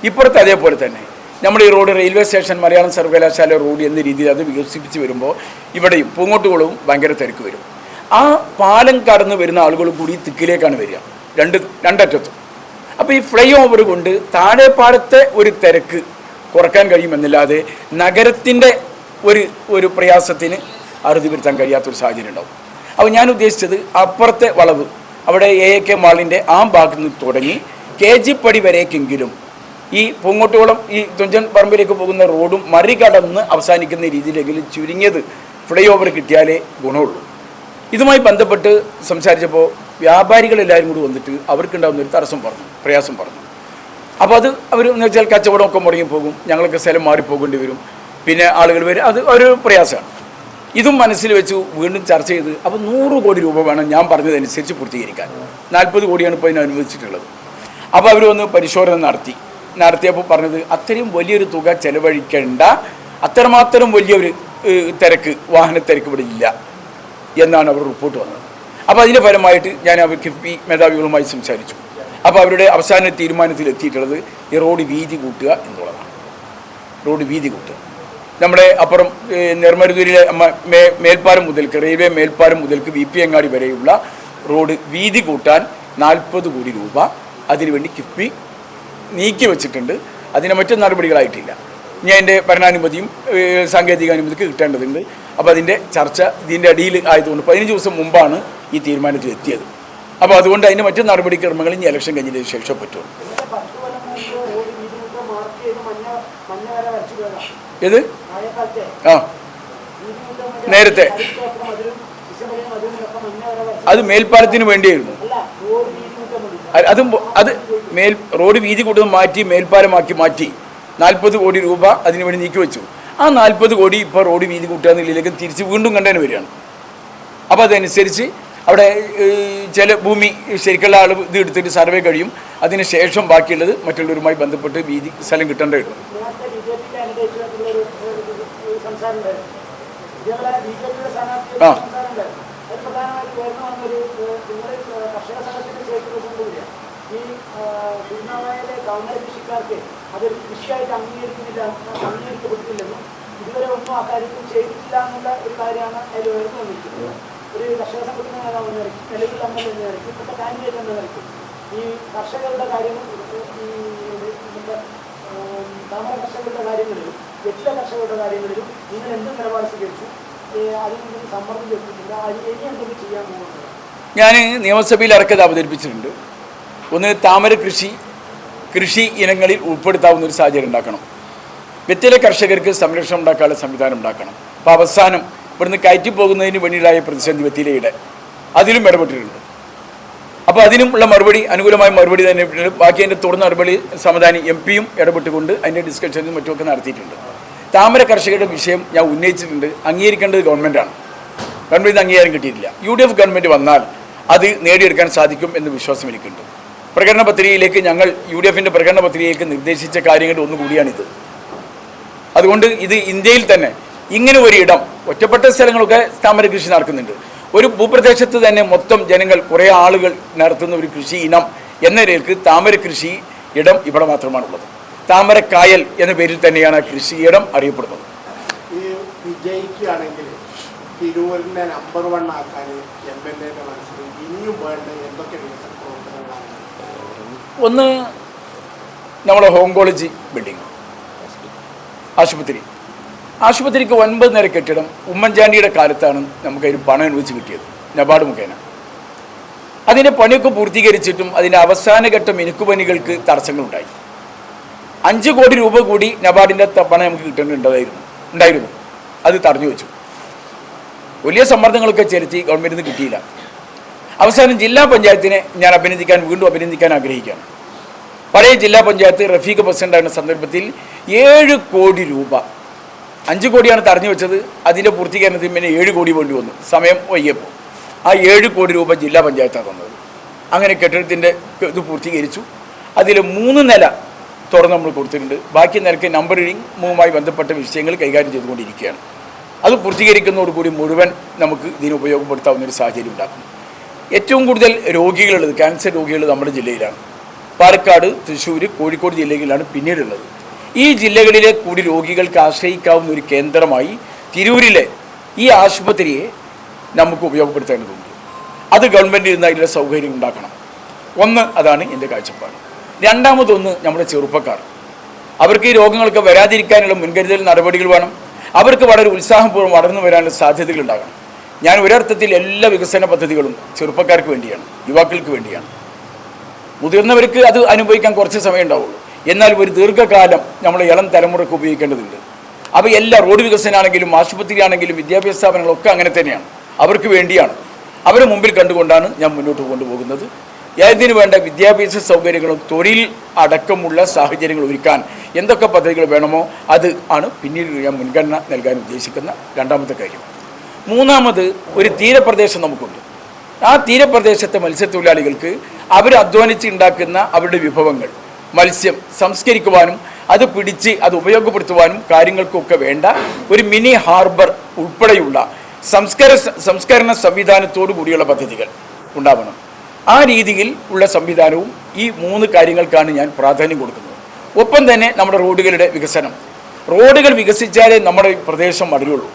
ഇപ്പുറത്ത് അതേപോലെ തന്നെ നമ്മൾ ഈ റോഡ് റെയിൽവേ സ്റ്റേഷൻ, മലയാളം സർവകലാശാല റോഡ് എന്ന രീതിയിൽ അത് വികസിപ്പിച്ച് വരുമ്പോൾ ഇവിടെയും പൂങ്ങോട്ടുകുളവും ഭയങ്കര തിരക്ക് വരും. ആ പാലം കടന്ന് വരുന്ന ആളുകൾ കൂടി തിക്കിലേക്കാണ് വരിക, രണ്ടറ്റത്തും. അപ്പോൾ ഈ ഫ്ലൈ ഓവർ കൊണ്ട് താഴെപ്പാടത്തെ ഒരു തിരക്ക് കുറക്കാൻ കഴിയുമെന്നല്ലാതെ നഗരത്തിൻ്റെ ഒരു പ്രയാസത്തിന് അറുതി വരുത്താൻ കഴിയാത്തൊരു സാഹചര്യം ഉണ്ടാവും. അപ്പോൾ ഞാൻ ഉദ്ദേശിച്ചത് അപ്പുറത്തെ വളവ്, അവിടെ AK മാളിൻ്റെ ആ ഭാഗത്ത് നിന്ന് തുടങ്ങി KG പടി വരേക്കെങ്കിലും ഈ പൂങ്ങോട്ടുകുളം ഈ തുഞ്ചൻ പറമ്പിലേക്ക് പോകുന്ന റോഡും മറികടന്ന് അവസാനിക്കുന്ന രീതിയിലെങ്കിലും ചുരുങ്ങിയത് ഫ്ലൈ ഓവർ കിട്ടിയാലേ ഗുണമുള്ളൂ. ഇതുമായി ബന്ധപ്പെട്ട് സംസാരിച്ചപ്പോൾ വ്യാപാരികളെല്ലാവരും കൂടി വന്നിട്ട് അവർക്കുണ്ടാകുന്ന ഒരു പ്രയാസം പറഞ്ഞു. അപ്പോൾ അത് എന്ന് വെച്ചാൽ കച്ചവടമൊക്കെ മുടങ്ങിപ്പോകും, ഞങ്ങൾക്ക് സ്ഥലം മാറിപ്പോകേണ്ടി വരും, പിന്നെ ആളുകൾ വരും, അത് ഒരു പ്രയാസമാണ്. ഇതും മനസ്സിൽ വെച്ചു വീണ്ടും ചർച്ച ചെയ്ത് അപ്പോൾ 100 കോടി രൂപ വേണം ഞാൻ പറഞ്ഞതനുസരിച്ച് പൂർത്തീകരിക്കാൻ. 40 കോടിയാണ് ഇപ്പോൾ ഇതിന് അനുവദിച്ചിട്ടുള്ളത്. അപ്പോൾ അവർ വന്ന് പരിശോധന നടത്തിയപ്പോൾ പറഞ്ഞത് അത്രയും വലിയൊരു തുക ചെലവഴിക്കേണ്ട, അത്രമാത്രം വലിയൊരു വാഹനത്തിരക്ക് ഇവിടെ ഇല്ല എന്നാണ് അവർ റിപ്പോർട്ട് വന്നത്. അപ്പോൾ അതിൻ്റെ ഫലമായിട്ട് ഞാൻ കിഫ്ബി മേധാവികളുമായി സംസാരിച്ചു. അപ്പോൾ അവരുടെ അവസാന തീരുമാനത്തിൽ എത്തിയിട്ടുള്ളത് ഈ റോഡ് വീതി കൂട്ടുക എന്നുള്ളതാണ്. റോഡ് വീതി കൂട്ടുക, നമ്മുടെ അപ്പുറം നെർമരുതൂരിലെ മേൽപ്പാലം മുതൽക്ക്, റെയിൽവേ മേൽപ്പാലം മുതൽക്ക് VP അങ്ങാടി വരെയുള്ള റോഡ് വീതി കൂട്ടാൻ 40 കോടി രൂപ അതിനുവേണ്ടി കിഫ്ബി നീക്കി വെച്ചിട്ടുണ്ട്. അതിന് മറ്റു നടപടികളായിട്ടില്ല. ഇനി അതിൻ്റെ ഭരണാനുമതിയും സാങ്കേതിക അനുമതിക്ക് കിട്ടേണ്ടതുണ്ട്. അപ്പോൾ അതിൻ്റെ ചർച്ച ഇതിൻ്റെ അടിയിൽ ആയതുകൊണ്ട് 15 ദിവസം മുമ്പാണ് ഈ തീരുമാനത്തിൽ എത്തിയത്. അപ്പോൾ അതുകൊണ്ട് അതിൻ്റെ മറ്റു നടപടിക്രമങ്ങൾ ഇനി ഇലക്ഷൻ കഴിഞ്ഞതിന് ശേഷം പറ്റുള്ളൂ. ഏത് നേരത്തെ അത് മേൽപ്പാലത്തിന് വേണ്ടിയായിരുന്നു. അത് റോഡ് വീതി കൂടുതൽ മാറ്റി മേൽപ്പാലമാക്കി മാറ്റി 40 കോടി രൂപ അതിനുവേണ്ടി നീക്കി വെച്ചു. ആ 40 കോടി ഇപ്പോൾ റോഡ് വീതി കൂട്ടുക എന്നുള്ളതിലേക്ക് തിരിച്ച് വീണ്ടും കണ്ടതിന് വരികയാണ്. അപ്പോൾ അതനുസരിച്ച് അവിടെ ചില ഭൂമി ശരിക്കുള്ള അളവ് ഇത് എടുത്തിട്ട് സർവേ കഴിയും. അതിന് ശേഷം ബാക്കിയുള്ളത് മറ്റുള്ളവരുമായി ബന്ധപ്പെട്ട് വീതി സ്ഥലം കിട്ടേണ്ടതുണ്ട്. ആ ഈ തിരുനാവായയിലെ ഗവൺമെന്റ് കൃഷിക്കാർക്ക് അതൊരു കൃഷിയായിട്ട് അംഗീകരിക്കപ്പെട്ടില്ലെന്നും ഇതുവരെ ഒന്നും ആ കാര്യത്തിൽ ചെയ്തിട്ടില്ല എന്നുള്ള ഒരു കാര്യമാണ് അതിൽ ഉയർന്നു വന്നിരിക്കുന്നത്. ഒരു കർഷക സംഘടന നേതാവ് എന്ന നിലയ്ക്ക്, നിലവിൽ അംഗം എന്ന നിലയ്ക്ക്, ഇപ്പോഴത്തെ കാൻഡിഡേറ്റ് എന്ന നിലയ്ക്ക് ഈ കർഷകരുടെ കാര്യങ്ങൾ, ഈ താമര കർഷകരുടെ കാര്യങ്ങളിലും വെറ്റില കർഷകരുടെ കാര്യങ്ങളിലും നിങ്ങൾ എന്ത് നിലപാട് സ്വീകരിച്ചു? അതിൽ നിന്ന് സമ്മർദ്ദം ചെലുത്തിയിട്ടില്ല. അത് ഇനി എന്തെങ്കിലും ചെയ്യാൻ പോകുന്നത്? ഞാൻ നിയമസഭയിൽ അടക്കത് അവതരിപ്പിച്ചിട്ടുണ്ട്. ഒന്ന്, താമര കൃഷി ഇനങ്ങളിൽ ഉൾപ്പെടുത്താവുന്ന ഒരു സാഹചര്യം ഉണ്ടാക്കണം. വെറ്റില കർഷകർക്ക് സംരക്ഷണം ഉണ്ടാക്കാനുള്ള സംവിധാനം ഉണ്ടാക്കണം. അപ്പോൾ അവസാനം ഇവിടുന്ന് കയറ്റി പോകുന്നതിന് വേണ്ടിയിട്ടായ പ്രതിസന്ധി വെറ്റിലയുടെ അതിലും ഇടപെട്ടിട്ടുണ്ട്. അപ്പോൾ അതിനുമുള്ള മറുപടി, അനുകൂലമായ മറുപടി തന്നെ ബാക്കി അതിൻ്റെ തുടർന്ന് മറുപടി സമദാനി MP-യും ഇടപെട്ടുകൊണ്ട് അതിൻ്റെ ഡിസ്കഷനും മറ്റുമൊക്കെ നടത്തിയിട്ടുണ്ട്. താമര കർഷകരുടെ വിഷയം ഞാൻ ഉന്നയിച്ചിട്ടുണ്ട്. അംഗീകരിക്കേണ്ടത് ഗവൺമെൻറ്റാണ്. ഗവൺമെൻറ് അംഗീകാരം കിട്ടിയിട്ടില്ല. UDF ഗവൺമെൻറ് വന്നാൽ അത് നേടിയെടുക്കാൻ സാധിക്കും എന്ന് വിശ്വാസം എനിക്കുണ്ട്. പ്രകടന പത്രികയിലേക്ക് ഞങ്ങൾ UDFൻ്റെ പ്രകടന പത്രികയിലേക്ക് നിർദ്ദേശിച്ച കാര്യങ്ങളുടെ ഒന്നുകൂടിയാണിത്. അതുകൊണ്ട് ഇത് ഇന്ത്യയിൽ തന്നെ ഇങ്ങനെ ഒരു ഇടം, ഒറ്റപ്പെട്ട സ്ഥലങ്ങളൊക്കെ താമര കൃഷി നടക്കുന്നുണ്ട്. ഒരു ഭൂപ്രദേശത്ത് തന്നെ മൊത്തം ജനങ്ങൾ, കുറേ ആളുകൾ നടത്തുന്ന ഒരു കൃഷി ഇനം എന്ന നിലയ്ക്ക് താമര കൃഷി ഇടം ഇവിടെ മാത്രമാണുള്ളത്. താമര കായൽ എന്ന പേരിൽ തന്നെയാണ് കൃഷിയിടം അറിയപ്പെടുന്നത്. ഈ വിജയിക്കുകയാണെങ്കിൽ തിരൂരിനെ നമ്പർ 1 ആക്കാൻ MLA-യുടെ മനസ്സിൽ ഇനിയും വേണ്ട എന്തൊക്കെ വികസന പ്രവർത്തനങ്ങളാണ്? ഒന്ന്, നമ്മുടെ ഓങ്കോളജി ബിൽഡിംഗ് ആശുപത്രിക്ക് 9 നില കെട്ടിടം ഉമ്മൻചാണ്ടിയുടെ കാലത്താണ് നമുക്കതിന് പണം അനുവദിച്ച് കിട്ടിയത്, നബാർഡ് മുഖേന. അതിൻ്റെ പണിയൊക്കെ പൂർത്തീകരിച്ചിട്ടും അതിൻ്റെ അവസാനഘട്ട മിനുക്കുപണികൾക്ക് തടസ്സങ്ങളുണ്ടായി. 5 കോടി രൂപ കൂടി നബാർഡിൻ്റെ പണം നമുക്ക് കിട്ടേണ്ടതുണ്ടായിരുന്നു. അത് തടഞ്ഞു വെച്ചു. വലിയ സമ്മർദ്ദങ്ങളൊക്കെ ചെലുത്തി ഗവൺമെൻറ്റിൽ നിന്ന് കിട്ടിയില്ല. അവസാനം ജില്ലാ പഞ്ചായത്തിനെ ഞാൻ വീണ്ടും അഭിനന്ദിക്കാൻ ആഗ്രഹിക്കുകയാണ്. പഴയ ജില്ലാ പഞ്ചായത്ത് റഫീഖ് പ്രസിഡൻ്റായിരുന്ന സന്ദർഭത്തിൽ 7 കോടി രൂപ, 5 കോടിയാണ് തടഞ്ഞു വെച്ചത്. അതിൻ്റെ പൂർത്തീകരണത്തിന് പിന്നെ 7 കോടി വേണ്ടി വന്നു, സമയം വൈകിയപ്പോൾ. ആ 7 കോടി രൂപ ജില്ലാ പഞ്ചായത്താണ് തന്നത്. അങ്ങനെ കെട്ടിടത്തിൻ്റെ ഇത് പൂർത്തീകരിച്ചു. അതിൽ 3 നില തുറന്ന് നമ്മൾ കൊടുത്തിട്ടുണ്ട്. ബാക്കി നിലയ്ക്ക് നമ്പറിങ്ങുമായി ബന്ധപ്പെട്ട വിഷയങ്ങൾ കൈകാര്യം ചെയ്തുകൊണ്ടിരിക്കുകയാണ്. അത് പൂർത്തീകരിക്കുന്നതോടുകൂടി മുഴുവൻ നമുക്ക് ഇതിന് ഉപയോഗപ്പെടുത്താവുന്നൊരു സാഹചര്യം ഉണ്ടാക്കും. ഏറ്റവും കൂടുതൽ രോഗികളുള്ളത്, ക്യാൻസർ രോഗികൾ നമ്മുടെ ജില്ലയിലാണ്. പാലക്കാട്, തൃശ്ശൂർ, കോഴിക്കോട് ജില്ലകളിലാണ് പിന്നീടുള്ളത്. ഈ ജില്ലകളിലെ കൂടി രോഗികൾക്ക് ആശ്രയിക്കാവുന്ന ഒരു കേന്ദ്രമായി തിരൂരിലെ ഈ ആശുപത്രിയെ നമുക്ക് ഉപയോഗപ്പെടുത്തേണ്ടതുണ്ട്. അത് ഗവൺമെൻറ് ഇരുന്ന് അതിൻ്റെ സൗകര്യം ഉണ്ടാക്കണം. ഒന്ന്, അതാണ് എൻ്റെ കാഴ്ചപ്പാട്. രണ്ടാമതൊന്ന്, നമ്മുടെ ചെറുപ്പക്കാർ, അവർക്ക് ഈ രോഗങ്ങളൊക്കെ വരാതിരിക്കാനുള്ള മുൻകരുതൽ നടപടികൾ വേണം. അവർക്ക് വളരെ ഉത്സാഹപൂർവ്വം വളർന്നു വരാനുള്ള സാധ്യതകൾ ഉണ്ടാകണം. ഞാൻ ഒരർത്ഥത്തിൽ എല്ലാ വികസന പദ്ധതികളും ചെറുപ്പക്കാർക്ക് വേണ്ടിയാണ്, യുവാക്കൾക്ക് വേണ്ടിയാണ്. മുതിർന്നവർക്ക് അത് അനുഭവിക്കാൻ കുറച്ച് സമയം ഉണ്ടാവുള്ളൂ. എന്നാൽ ഒരു ദീർഘകാലം നമ്മൾ ഇളം തലമുറയ്ക്ക് ഉപയോഗിക്കേണ്ടതുണ്ട്. അപ്പോൾ എല്ലാ റോഡ് വികസനമാണെങ്കിലും ആശുപത്രി ആണെങ്കിലും വിദ്യാഭ്യാസ സ്ഥാപനങ്ങളൊക്കെ അങ്ങനെ തന്നെയാണ്, അവർക്ക് വേണ്ടിയാണ്. അവരെ മുമ്പിൽ കണ്ടുകൊണ്ടാണ് ഞാൻ മുന്നോട്ട് കൊണ്ടുപോകുന്നത്. ഇതിനു വേണ്ട വിദ്യാഭ്യാസ സൗകര്യങ്ങളും തൊഴിൽ അടക്കമുള്ള സാഹചര്യങ്ങൾ ഒരുക്കാൻ എന്തൊക്കെ പദ്ധതികൾ വേണമോ അത് ആണ് പിന്നീട് ഞാൻ മുൻഗണന നൽകാൻ ഉദ്ദേശിക്കുന്ന രണ്ടാമത്തെ കാര്യം. മൂന്നാമത്, ഒരു തീരപ്രദേശം നമുക്കുണ്ട്. ആ തീരപ്രദേശത്തെ മത്സ്യത്തൊഴിലാളികൾക്ക് അവർ അധ്വാനിച്ച് ഉണ്ടാക്കുന്ന അവരുടെ വിഭവങ്ങൾ, മത്സ്യം സംസ്കരിക്കുവാനും അത് പിടിച്ച് അത് ഉപയോഗപ്പെടുത്തുവാനും കാര്യങ്ങൾക്കൊക്കെ വേണ്ട ഒരു മിനി ഹാർബർ ഉൾപ്പെടെയുള്ള സംസ്കരണ സംവിധാനത്തോടു കൂടിയുള്ള പദ്ധതികൾ ഉണ്ടാവണം. ആ രീതിയിൽ ഉള്ള സംവിധാനവും ഈ 3 കാര്യങ്ങൾക്കാണ് ഞാൻ പ്രാധാന്യം കൊടുക്കുന്നത്. ഒപ്പം തന്നെ നമ്മുടെ റോഡുകളുടെ വികസനം. റോഡുകൾ വികസിച്ചാലേ നമ്മുടെ പ്രദേശം വളരുള്ളൂ,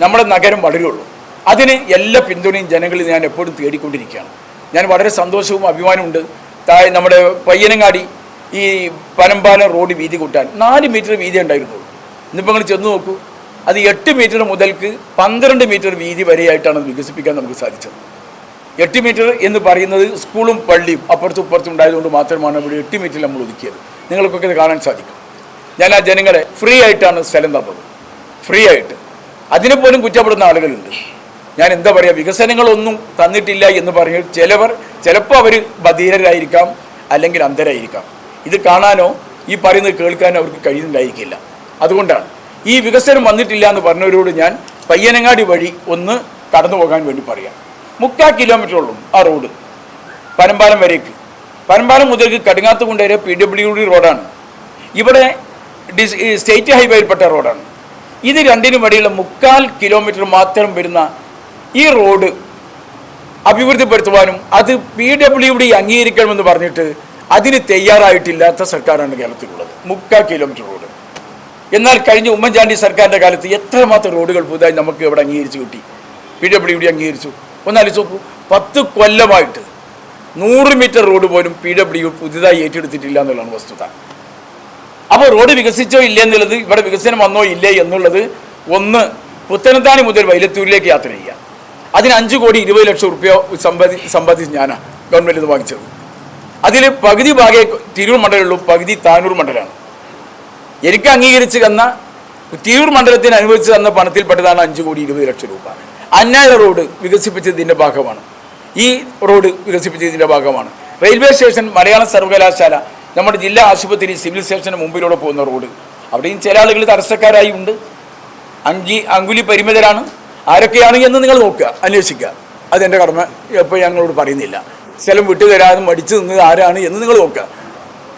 നമ്മുടെ നഗരം വളരുള്ളൂ. അതിന് എല്ലാ പിന്തുണയും ജനങ്ങളിൽ ഞാൻ എപ്പോഴും തേടിക്കൊണ്ടിരിക്കുകയാണ്. ഞാൻ വളരെ സന്തോഷവും അഭിമാനമുണ്ട്. നമ്മുടെ പയ്യനങ്ങാടി ഈ പനമ്പാലം റോഡ് വീതി കൂട്ടാൻ 4 മീറ്റർ വീതി ഉണ്ടായിരുന്നുള്ളൂ. ഇന്നിപ്പോൾ നിങ്ങൾ ചെന്ന് നോക്കൂ, അത് 8 മീറ്റർ മുതൽക്ക് 12 മീറ്റർ വീതി വരെയായിട്ടാണ് വികസിപ്പിക്കാൻ നമുക്ക് സാധിച്ചത്. 8 മീറ്റർ എന്ന് പറയുന്നത് സ്കൂളും പള്ളിയും അപ്പുറത്തും ഇപ്പുറത്തും ഉണ്ടായതുകൊണ്ട് മാത്രമാണ് ഇവിടെ 8 മീറ്റർ നമ്മൾ ഒതുക്കിയത്. നിങ്ങൾക്കൊക്കെ ഇത് കാണാൻ സാധിക്കും. ഞാൻ ആ ജനങ്ങളെ ഫ്രീ ആയിട്ടാണ് സ്ഥലം തന്നത്, ഫ്രീ ആയിട്ട്. അതിനെപ്പോലും കുറ്റപ്പെടുന്ന ആളുകളുണ്ട്. ഞാൻ എന്താ പറയുക, വികസനങ്ങളൊന്നും തന്നിട്ടില്ല എന്ന് പറഞ്ഞ് ചിലപ്പോൾ അവർ ബധീരരായിരിക്കാം, അല്ലെങ്കിൽ അന്ധരായിരിക്കാം. ഇത് കാണാനോ ഈ പറയുന്നത് കേൾക്കാനോ അവർക്ക് കഴിയുന്നുണ്ടായിരിക്കില്ല. അതുകൊണ്ടാണ് ഈ വികസനം വന്നിട്ടില്ല എന്ന് പറഞ്ഞവരോട് ഞാൻ പയ്യനങ്ങാടി വഴി ഒന്ന് കടന്നു പോകാൻ വേണ്ടി പറയാം. 3/4 കിലോമീറ്ററുള്ളൂ ആ റോഡ് പനമ്പാലം വരേക്ക്. പനമ്പാലം മുതലേക്ക് കടുങ്ങാത്തുകുണ്ട് വരെ PWD റോഡാണ്. ഇവിടെ സ്റ്റേറ്റ് ഹൈവേയിൽപ്പെട്ട റോഡാണ്. ഇത് രണ്ടിനും ഇടയിലുള്ള 3/4 കിലോമീറ്റർ മാത്രം വരുന്ന ഈ റോഡ് അഭിവൃദ്ധിപ്പെടുത്തുവാനും അത് PWD അംഗീകരിക്കണമെന്ന് പറഞ്ഞിട്ട് അതിന് തയ്യാറായിട്ടില്ലാത്ത സർക്കാരാണ് കേരളത്തിലുള്ളത്. 3/4 കിലോമീറ്റർ റോഡ്. എന്നാൽ കഴിഞ്ഞ ഉമ്മൻചാണ്ടി സർക്കാരിൻ്റെ കാലത്ത് എത്രമാത്രം റോഡുകൾ പുതുതായി നമുക്ക് ഇവിടെ അംഗീകരിച്ച് കിട്ടി. PWD അംഗീകരിച്ചു. ഒന്നാലോചിച്ച് നോക്കൂ, 10 കൊല്ലമായിട്ട് 100 മീറ്റർ റോഡ് പോലും PWD പുതുതായി ഏറ്റെടുത്തിട്ടില്ല എന്നുള്ളതാണ് വസ്തുത. അപ്പോൾ റോഡ് വികസിച്ചോ ഇല്ല എന്നുള്ളത്, ഇവിടെ വികസനം വന്നോ ഇല്ലേ എന്നുള്ളത്, ഒന്ന് പുത്തനത്താണി മുതൽ വൈലത്തൂരിലേക്ക് യാത്ര ചെയ്യുക. അതിന് 5,20,00,000 രൂപ സമ്പാദിച്ച് ഞാനാണ് ഗവൺമെൻറ് ഇത് വാങ്ങിച്ചത്. അതിൽ പകുതി ഭാഗേ തിരൂർ മണ്ഡലമുള്ളൂ, പകുതി താനൂർ മണ്ഡലമാണ്. എനിക്ക് അംഗീകരിച്ച് തന്ന തിരൂർ മണ്ഡലത്തിന് അനുവദിച്ച് തന്ന പണത്തിൽപ്പെട്ടതാണ് 5,20,00,000 രൂപ. അന്നാഴ റോഡ് വികസിപ്പിച്ചതിൻ്റെ ഭാഗമാണ്. ഈ റോഡ് വികസിപ്പിച്ചതിൻ്റെ ഭാഗമാണ്. റെയിൽവേ സ്റ്റേഷൻ, മലയാളം സർവകലാശാല, നമ്മുടെ ജില്ലാ ആശുപത്രി, സിവിൽ സ്റ്റേഷന് മുമ്പിലൂടെ പോകുന്ന റോഡ്, അവിടെയും ചില ആളുകൾ തടസ്സക്കാരായി ഉണ്ട്. അങ്കുലി പരിമിതരാണ്. ആരൊക്കെയാണ് എന്ന് നിങ്ങൾ നോക്കുക, അന്വേഷിക്കുക. അതെൻ്റെ കടമ ഇപ്പോൾ ഞങ്ങളോട് പറയുന്നില്ല. സ്ഥലം വിട്ടുതരാതെ മടിച്ചു നിന്നത് ആരാണ് എന്ന് നിങ്ങൾ നോക്കുക.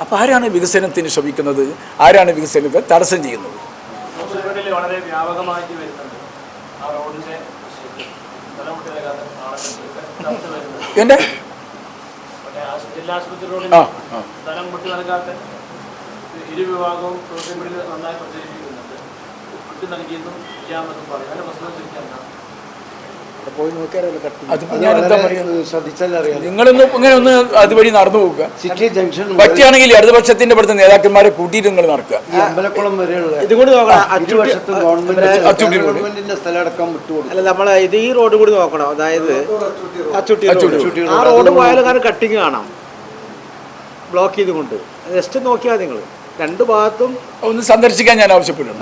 അപ്പോൾ ആരാണ് വികസനത്തിന് ശ്രമിക്കുന്നത്? ആരാണ് വികസനത്തെ തടസ്സം ചെയ്യുന്നത്? വളരെ വ്യാപകമായിട്ട് വരുന്നുണ്ട് ആ റോഡിന്റെ എൻ്റെ ജില്ലാ ആശുപത്രി റോഡിൽ സ്ഥലം വിട്ടു നൽകാത്ത ഇരുവിഭാഗവും സോഷ്യൽ മീഡിയയിൽ നന്നായി പ്രചരിപ്പിക്കുന്നുണ്ട്. വിട്ടു നൽകിയെന്നും ചെയ്യാമെന്നും പറയും. അതിന്റെ പ്രശ്നം ചോദിക്കാൻ പോയി നോക്കിയാലോ അതിപ്പോൾ ഞാൻ എന്താ പറയുക, ശ്രദ്ധിച്ചാലറിയാം. നിങ്ങളൊന്ന് ഇങ്ങനെ ഒന്ന് അതുവഴി നടന്നു പോകുക. സിറ്റി ജംഗ്ഷൻ പറ്റുകയാണെങ്കിൽ ഇടതുപക്ഷത്തിന്റെ ഇവിടുത്തെ നേതാക്കന്മാരെ കൂട്ടിയിട്ട് നിങ്ങൾ നടക്കുക. അമ്പലക്കുളം വരെയുള്ള ഇതുകൂടി നോക്കണം. ഇരുവശത്തും ഗവൺമെന്റിന്റെ സ്ഥലമടക്കം വിട്ടുകൊടുക്കും. അല്ല, നമ്മളെ ഇത് ഈ റോഡ് കൂടി നോക്കണം. അതായത് ആ റോഡ് പോയാലും കാരണം കട്ടിങ് കാണാം, ബ്ലോക്ക് ചെയ്തുകൊണ്ട്. ജസ്റ്റ് നോക്കിയാൽ നിങ്ങൾ രണ്ട് ഭാഗത്തും ഒന്ന് സന്ദർശിക്കാൻ ഞാൻ ആവശ്യപ്പെടുന്നു.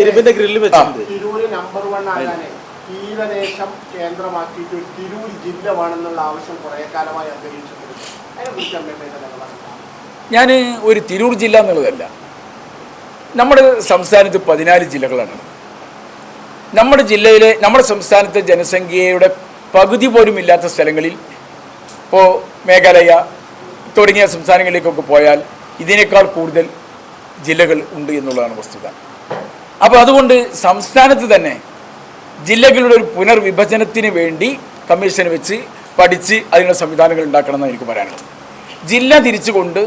ഇരുമ്പിന്റെ ഗ്രില്ല് വെച്ചിട്ടുണ്ട്. തിരൂര് നമ്പർ 1 ആകാനേ തീരദേശം കേന്ദ്രമാക്കിയിട്ട് ഒരു തിരൂർ ജില്ല വേണമെന്നുള്ള ആവശ്യം കുറേ കാലമായി അന്തരീക്ഷപ്പെടുന്നു. ഞാൻ ഒരു തിരൂർ ജില്ല എന്നുള്ളതല്ല, നമ്മുടെ സംസ്ഥാനത്ത് 14 ജില്ലകളാണ്. നമ്മുടെ സംസ്ഥാനത്തെ ജനസംഖ്യയുടെ പകുതി പോലും ഇല്ലാത്ത സ്ഥലങ്ങളിൽ, ഇപ്പോൾ മേഘാലയ തുടങ്ങിയ സംസ്ഥാനങ്ങളിലേക്കൊക്കെ പോയാൽ ഇതിനേക്കാൾ കൂടുതൽ ജില്ലകൾ ഉണ്ട് എന്നുള്ളതാണ് വസ്തുത. അപ്പോൾ അതുകൊണ്ട് സംസ്ഥാനത്ത് തന്നെ ജില്ലകളുടെ ഒരു പുനർവിഭജനത്തിന് വേണ്ടി കമ്മീഷൻ വെച്ച് പഠിച്ച് അതിനുള്ള സംവിധാനങ്ങൾ ഉണ്ടാക്കണമെന്നാണ് എനിക്ക് പറയാനുള്ളത്. ജില്ല തിരിച്ചുകൊണ്ട്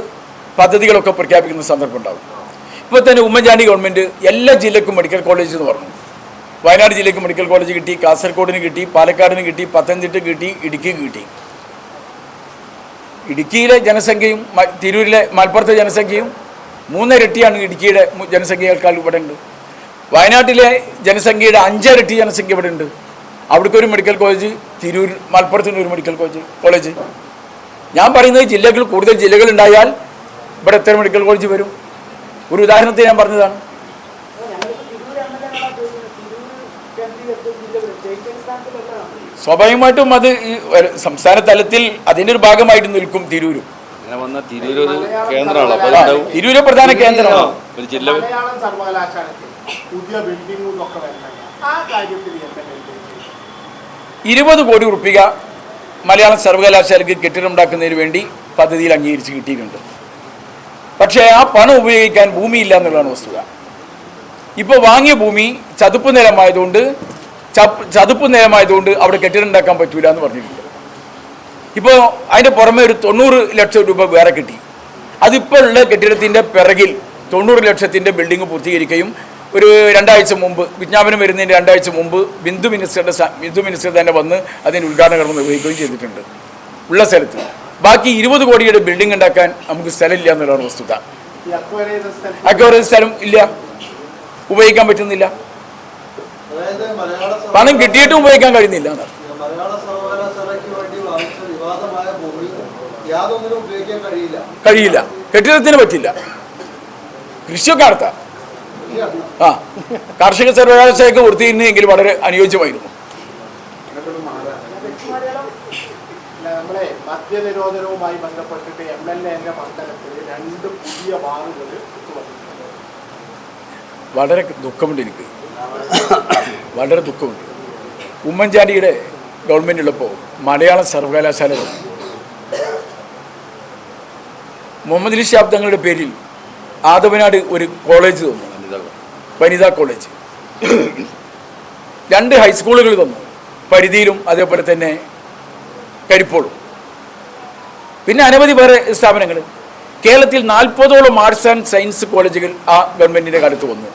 പദ്ധതികളൊക്കെ പ്രഖ്യാപിക്കുന്ന സന്ദർഭം ഉണ്ടാകും. ഇപ്പോൾ തന്നെ ഉമ്മൻചാണ്ടി ഗവൺമെൻറ് എല്ലാ ജില്ലക്കും മെഡിക്കൽ കോളേജ് എന്ന് പറഞ്ഞു. വയനാട് ജില്ലയ്ക്ക് മെഡിക്കൽ കോളേജ് കിട്ടി, കാസർഗോഡിന് കിട്ടി, പാലക്കാടിന് കിട്ടി, പത്തനംതിട്ട കിട്ടി, ഇടുക്കിക്ക് കിട്ടി. ഇടുക്കിയിലെ ജനസംഖ്യയും തിരൂരിലെ മലപ്പുറത്തെ ജനസംഖ്യയും 3 ഇരട്ടിയാണ് ഇടുക്കിയുടെ ജനസംഖ്യയേക്കാൾ ഇവിടെ ഉണ്ട്. വയനാട്ടിലെ ജനസംഖ്യയുടെ 5 ഇരട്ടി ജനസംഖ്യ ഇവിടെ ഉണ്ട്. അവിടേക്ക് ഒരു മെഡിക്കൽ കോളേജ്, തിരൂർ മലപ്പുറത്തിന് ഒരു മെഡിക്കൽ കോളേജ്. ഞാൻ പറയുന്നത് കൂടുതൽ ജില്ലകൾ ഉണ്ടായാൽ ഇവിടെ എത്ര മെഡിക്കൽ കോളേജ് വരും? ഒരു ഉദാഹരണത്തിന് ഞാൻ പറഞ്ഞതാണ്. സ്വാഭാവികമായിട്ടും അത് ഈ സംസ്ഥാന തലത്തിൽ അതിൻ്റെ ഒരു ഭാഗമായിട്ട് നിൽക്കും തിരൂരും. തിരൂര് പ്രധാന കേന്ദ്രമാണ്. ഒരു ജില്ല മലയാളം സർവകലാശാലയ്ക്ക് പുതിയ ബിൽഡിംഗും ഒക്കെ വരുന്നുണ്ട്. ആ കാര്യത്തിൽ 20 കോടി രൂപ മലയാളം സർവകലാശാലയ്ക്ക് കെട്ടിടം ഉണ്ടാക്കുന്നതിന് വേണ്ടി പദ്ധതിയിൽ അംഗീകരിച്ച് കിട്ടിയിട്ടുണ്ട്. പക്ഷേ ആ പണം ഉപയോഗിക്കാൻ ഭൂമിയില്ല എന്നുള്ളതാണ് വസ്തുത. ഇപ്പോൾ വാങ്ങിയ ഭൂമി ചതുപ്പ് നിലമായതുകൊണ്ട് അവിടെ കെട്ടിടം ഉണ്ടാക്കാൻ പറ്റൂല എന്ന് പറഞ്ഞിട്ടുണ്ട്. ഇപ്പോൾ അതിൻ്റെ പുറമെ ഒരു 90 ലക്ഷം രൂപ വേറെ കിട്ടി. അതിപ്പോൾ ഉള്ള കെട്ടിടത്തിൻ്റെ പിറകിൽ 90 ലക്ഷത്തിൻ്റെ ബിൽഡിംഗ് പൂർത്തീകരിക്കുകയും ഒരു 2 ആഴ്ച മുമ്പ്, വിജ്ഞാപനം വരുന്നതിൻ്റെ 2 ആഴ്ച മുമ്പ് ബിന്ദു മിനിസ്റ്റർ തന്നെ വന്ന് അതിൻ്റെ ഉദ്ഘാടന കർമ്മം നിർവഹിക്കുകയും ചെയ്തിട്ടുണ്ട് ഉള്ള സ്ഥലത്ത്. ബാക്കി 20 കോടിയുടെ ബിൽഡിംഗ് ഉണ്ടാക്കാൻ നമുക്ക് സ്ഥലമില്ല എന്നുള്ളതാണ് വസ്തുത. അക്വയർ സ്ഥലം ഇല്ല, ഉപയോഗിക്കാൻ പറ്റുന്നില്ല. പണം കിട്ടിയിട്ടും ഉപയോഗിക്കാൻ കഴിയുന്നില്ല എന്നാണ്. മലയാള സർവകലാശാലയ്ക്ക് വേണ്ടി വാങ്ങിച്ച വിവാദമായ ഭൂമി യാതൊന്നിനും ഉപയോഗിക്കാൻ കഴിയില്ല. കെട്ടിടത്തിന് പറ്റില്ല. കൃഷിയൊക്കെ നടത്താം. കാർഷിക സർവകലാശാലയ്ക്ക് കൊടുത്തിരുന്നെങ്കിൽ വളരെ അനുയോജ്യമായിരുന്നു. നമ്മളെ മദ്യനിരോധനവുമായി ബന്ധപ്പെട്ടിട്ട് MLA മണ്ഡലത്തിൽ 2 പുതിയ ബാറുകൾ വളരെ ദുഃഖമുണ്ട്. എനിക്ക് വളരെ ദുഃഖമുണ്ട്. ഉമ്മൻചാണ്ടിയുടെ ഗവൺമെൻറ്റുള്ളപ്പോൾ മലയാളം സർവകലാശാല വന്നു. മുഹമ്മദ് അലി ശിഹാബ് തങ്ങളുടെ പേരിൽ ആദവനാട് ഒരു കോളേജ് തന്നു, വനിതാ കോളേജ്. 2 ഹൈസ്കൂളുകൾ തന്നു, പരിധിയിലും അതേപോലെ തന്നെ കരിപ്പോളും. പിന്നെ അനവധി വേറെ സ്ഥാപനങ്ങൾ. കേരളത്തിൽ 40ഓളം ആർട്സ് ആൻഡ് സയൻസ് കോളേജുകൾ ആ ഗവൺമെൻറ്റിൻ്റെ കാലത്ത് വന്നു.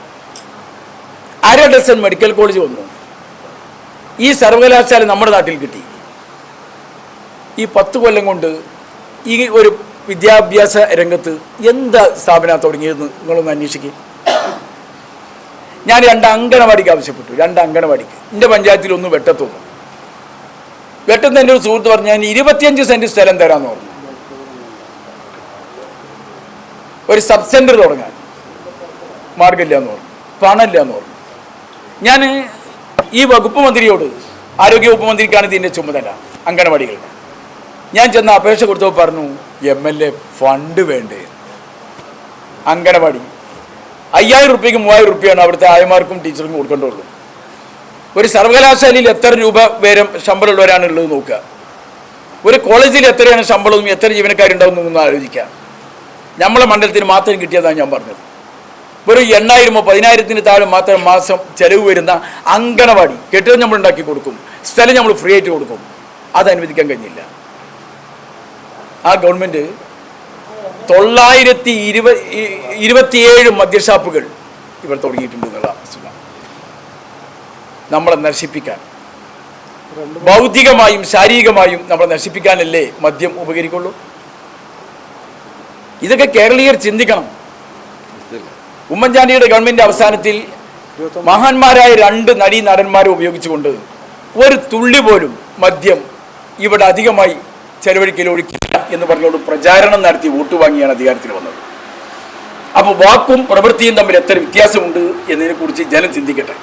1/2 ഡസൻ മെഡിക്കൽ കോളേജ് വന്നു. ഈ സർവകലാശാല നമ്മുടെ നാട്ടിൽ കിട്ടി. ഈ 10 കൊല്ലം കൊണ്ട് ഈ ഒരു വിദ്യാഭ്യാസ രംഗത്ത് എന്താ സ്ഥാപനം തുടങ്ങിയതെന്ന് നിങ്ങളൊന്ന് അന്വേഷിക്കുക. ഞാൻ 2 അങ്കണവാടിക്ക് ആവശ്യപ്പെട്ടു. 2 അങ്കണവാടിക്ക് എൻ്റെ പഞ്ചായത്തിൽ ഒന്ന് വെട്ടത്തൊന്നു. വെട്ടത്ത് എൻ്റെ ഒരു സുഹൃത്ത് പറഞ്ഞു, ഞാൻ 25 സെൻറ്റ് സ്ഥലം തരാമെന്ന് പറഞ്ഞു ഒരു സബ് സെൻറ്റർ തുടങ്ങാൻ. മാർഗമില്ല എന്ന് പറഞ്ഞു, പണമില്ല എന്ന് പറഞ്ഞു. ഞാൻ ഈ വകുപ്പ് മന്ത്രിയോട്, ആരോഗ്യ വകുപ്പ് മന്ത്രിക്കാണ് ഇതിൻ്റെ ചുമതല അങ്കണവാടികളുടെ, ഞാൻ ചെന്ന് അപേക്ഷ കൊടുത്തപ്പോൾ പറഞ്ഞു MLA ഫണ്ട് വേണ്ടേ. അങ്കണവാടി 5000 രൂപയ്ക്ക് 3000 രൂപയാണ് അവിടുത്തെ ആയമാർക്കും ടീച്ചർക്കും കൊടുക്കേണ്ടുള്ളൂ. ഒരു സർവകലാശാലയിൽ എത്ര രൂപ വരെ ശമ്പളമുള്ളവരാണ് ഉള്ളത് നോക്കുക. ഒരു കോളേജിൽ എത്രയാണ് ശമ്പളവും എത്ര ജീവനക്കാരുണ്ടാവും എന്നൊന്ന് ആലോചിക്കുക. നമ്മളെ മണ്ഡലത്തിന് മാത്രം കിട്ടിയതാണ് ഞാൻ പറഞ്ഞത്. വെറും 8000-ഓ 10,000-ന് താഴെ മാത്രം മാസം ചെലവ് വരുന്ന അങ്കണവാടി കെട്ടിടം നമ്മൾ ഉണ്ടാക്കി കൊടുക്കും, സ്ഥലം നമ്മൾ ഫ്രീ ആയിട്ട് കൊടുക്കും. അത് അനുവദിക്കാൻ കഴിഞ്ഞില്ല. ആ ഗവൺമെൻറ് 927 മദ്യഷാപ്പുകൾ ഇവർ തുടങ്ങിയിട്ടുണ്ട് എന്നുള്ള വസ്തുത. നമ്മളെ നശിപ്പിക്കാൻ, ഭൗതികമായും ശാരീരികമായും നമ്മളെ നശിപ്പിക്കാനല്ലേ മദ്യം ഉപകരിക്കുള്ളൂ. ഇതൊക്കെ കേരളീയർ ചിന്തിക്കണം. ഉമ്മൻചാണ്ടിയുടെ ഗവൺമെൻറ് അവസാനത്തിൽ മഹാന്മാരായ 2 നടീനടന്മാരെ ഉപയോഗിച്ചുകൊണ്ട് ഒരു തുള്ളി പോലും മദ്യം ഇവിടെ അധികമായി ചെലവഴിക്കലൊഴിക്കില്ല എന്ന് പറഞ്ഞുകൊണ്ട് പ്രചാരണം നടത്തി വോട്ട് വാങ്ങിയാണ് അധികാരത്തിൽ വന്നത്. അപ്പോൾ വാക്കും പ്രവൃത്തിയും തമ്മിൽ എത്ര വ്യത്യാസമുണ്ട് എന്നതിനെക്കുറിച്ച് ജനം ചിന്തിക്കട്ടെ.